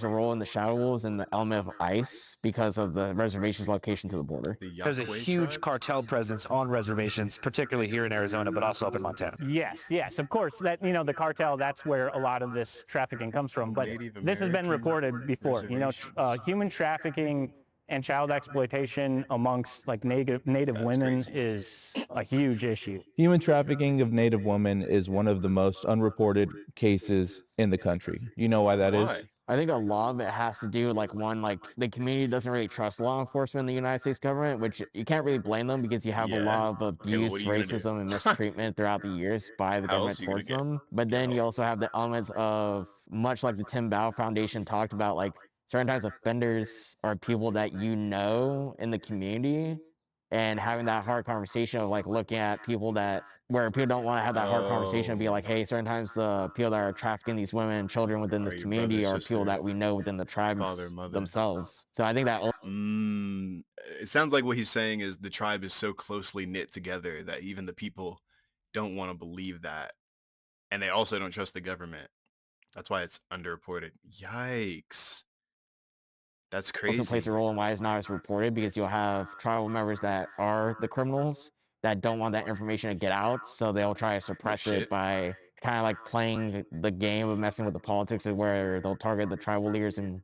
a role in the Shadow Wolves and the element of ICE because of the reservation's location to the border. There's a huge cartel presence on reservations, particularly here in Arizona, but also up in Montana. Yes, of course. That, the cartel, that's where a lot of this trafficking comes from. But this has been reported before. Human trafficking and child exploitation amongst like native women is a huge issue. Human trafficking of Native women is one of the most unreported cases in the country. You know why that is? I think a lot of it has to do with the community doesn't really trust law enforcement in the United States government, which you can't really blame them because you have a lot of abuse, racism, and mistreatment throughout the years by the government towards them. But then you also have the elements of, much like the Tim Brow Foundation talked about, like certain types of offenders are people that you know in the community, and having that hard conversation of like looking at people where people don't want to have that hard conversation and be like, hey, certain times the people that are trafficking these women and children within this community are people that we know within the tribe themselves. So I think that it sounds like what he's saying is the tribe is so closely knit together that even the people don't want to believe that, and they also don't trust the government. That's why it's underreported. Yikes. That's crazy. Also plays a role in why it's not as reported, because you'll have tribal members that are the criminals that don't want that information to get out, so they'll try to suppress it by kind of like playing the game of messing with the politics, where they'll target the tribal leaders and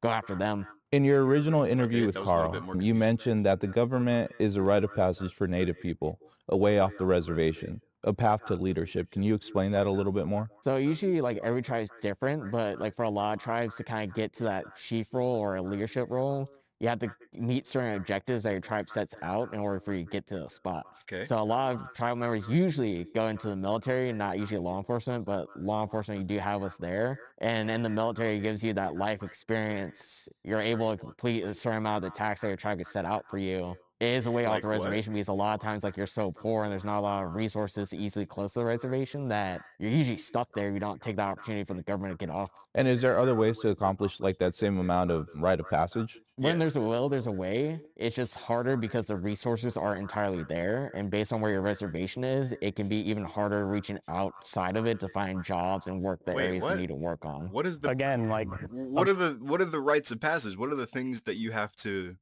go after them. In your original interview with Carl, you mentioned that the government is a rite of passage for Native people, a way off the reservation. a path to leadership. Can you explain that a little bit more? So usually like every tribe is different, but like for a lot of tribes to kind of get to that chief role or a leadership role, you have to meet certain objectives that your tribe sets out in order for you to get to those spots. Okay. So a lot of tribal members usually go into the military, not usually law enforcement, but law enforcement, you do have us there. And in the military, it gives you that life experience. You're able to complete a certain amount of the tasks that your tribe has set out for you. It is a way off Like the what? reservation because a lot of times like you're so poor and there's not a lot of resources easily close to the reservation that you're usually stuck there. You don't take the opportunity for the government to get off. And is there other ways to accomplish like that same amount of rite of passage? When there's a will, there's a way. It's just harder because the resources aren't entirely there. And based on where your reservation is, it can be even harder reaching outside of it to find jobs and work the areas you need to work on. What is the Again, like what are the rites of passage? What are the things that you have to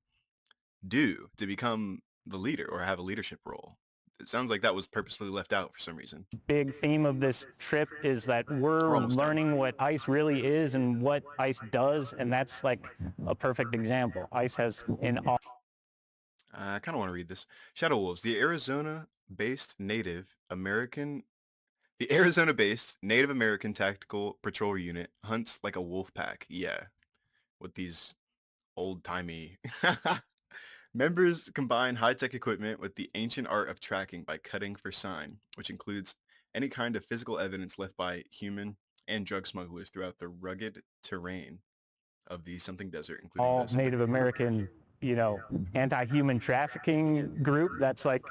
do to become the leader or have a leadership role? It sounds like that was purposefully left out for some reason. big theme of this trip is that we're learning what ICE really is and what ICE does, and that's like a perfect example. ICE has in all. I kind of want to read this. Shadow Wolves, the Arizona-based Native American Tactical Patrol Unit hunts like a wolf pack. Yeah, with these old-timey members combine high-tech equipment with the ancient art of tracking by cutting for sign, which includes any kind of physical evidence left by human and drug smugglers throughout the rugged terrain of the Something Desert, including all Native American, anti-human trafficking group that's like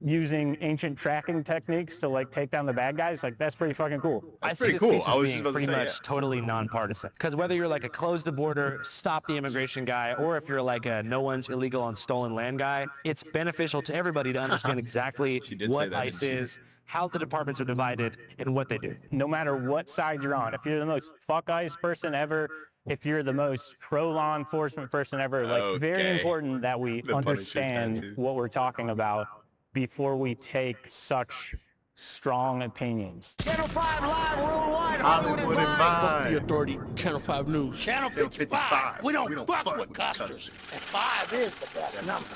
using ancient tracking techniques to like take down the bad guys. Like that's pretty fucking cool. That's pretty cool. I was just about to pretty say, much totally nonpartisan. Because whether you're like a close the border, stop the immigration guy, or if you're like a no one's illegal on stolen land guy, it's beneficial to everybody to understand exactly what ICE is, how the departments are divided, and what they do. No matter what side you're on, if you're the most fuck ICE person ever, if you're the most pro law enforcement person ever, like very important that we understand what we're talking about before we take such strong opinions. Channel 5 live worldwide, Hollywood and Fuck Vine. the authority. Channel 5 News. Channel 55. We don't fuck with customers. And 5 is the best number.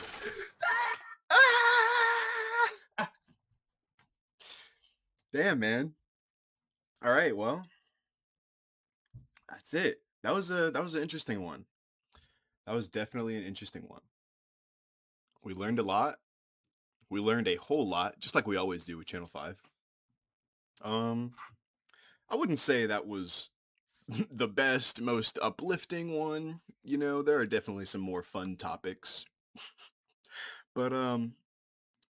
Damn, man. All right, well, that's it. That was an interesting one. That was definitely an interesting one. We learned a lot. We learned a whole lot, just like we always do with Channel 5. I wouldn't say that was the best, most uplifting one. There are definitely some more fun topics. But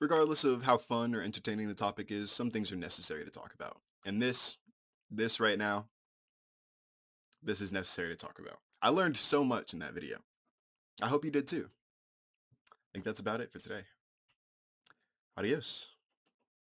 regardless of how fun or entertaining the topic is, some things are necessary to talk about. And this right now, this is necessary to talk about. I learned so much in that video. I hope you did too. I think that's about it for today. Adios.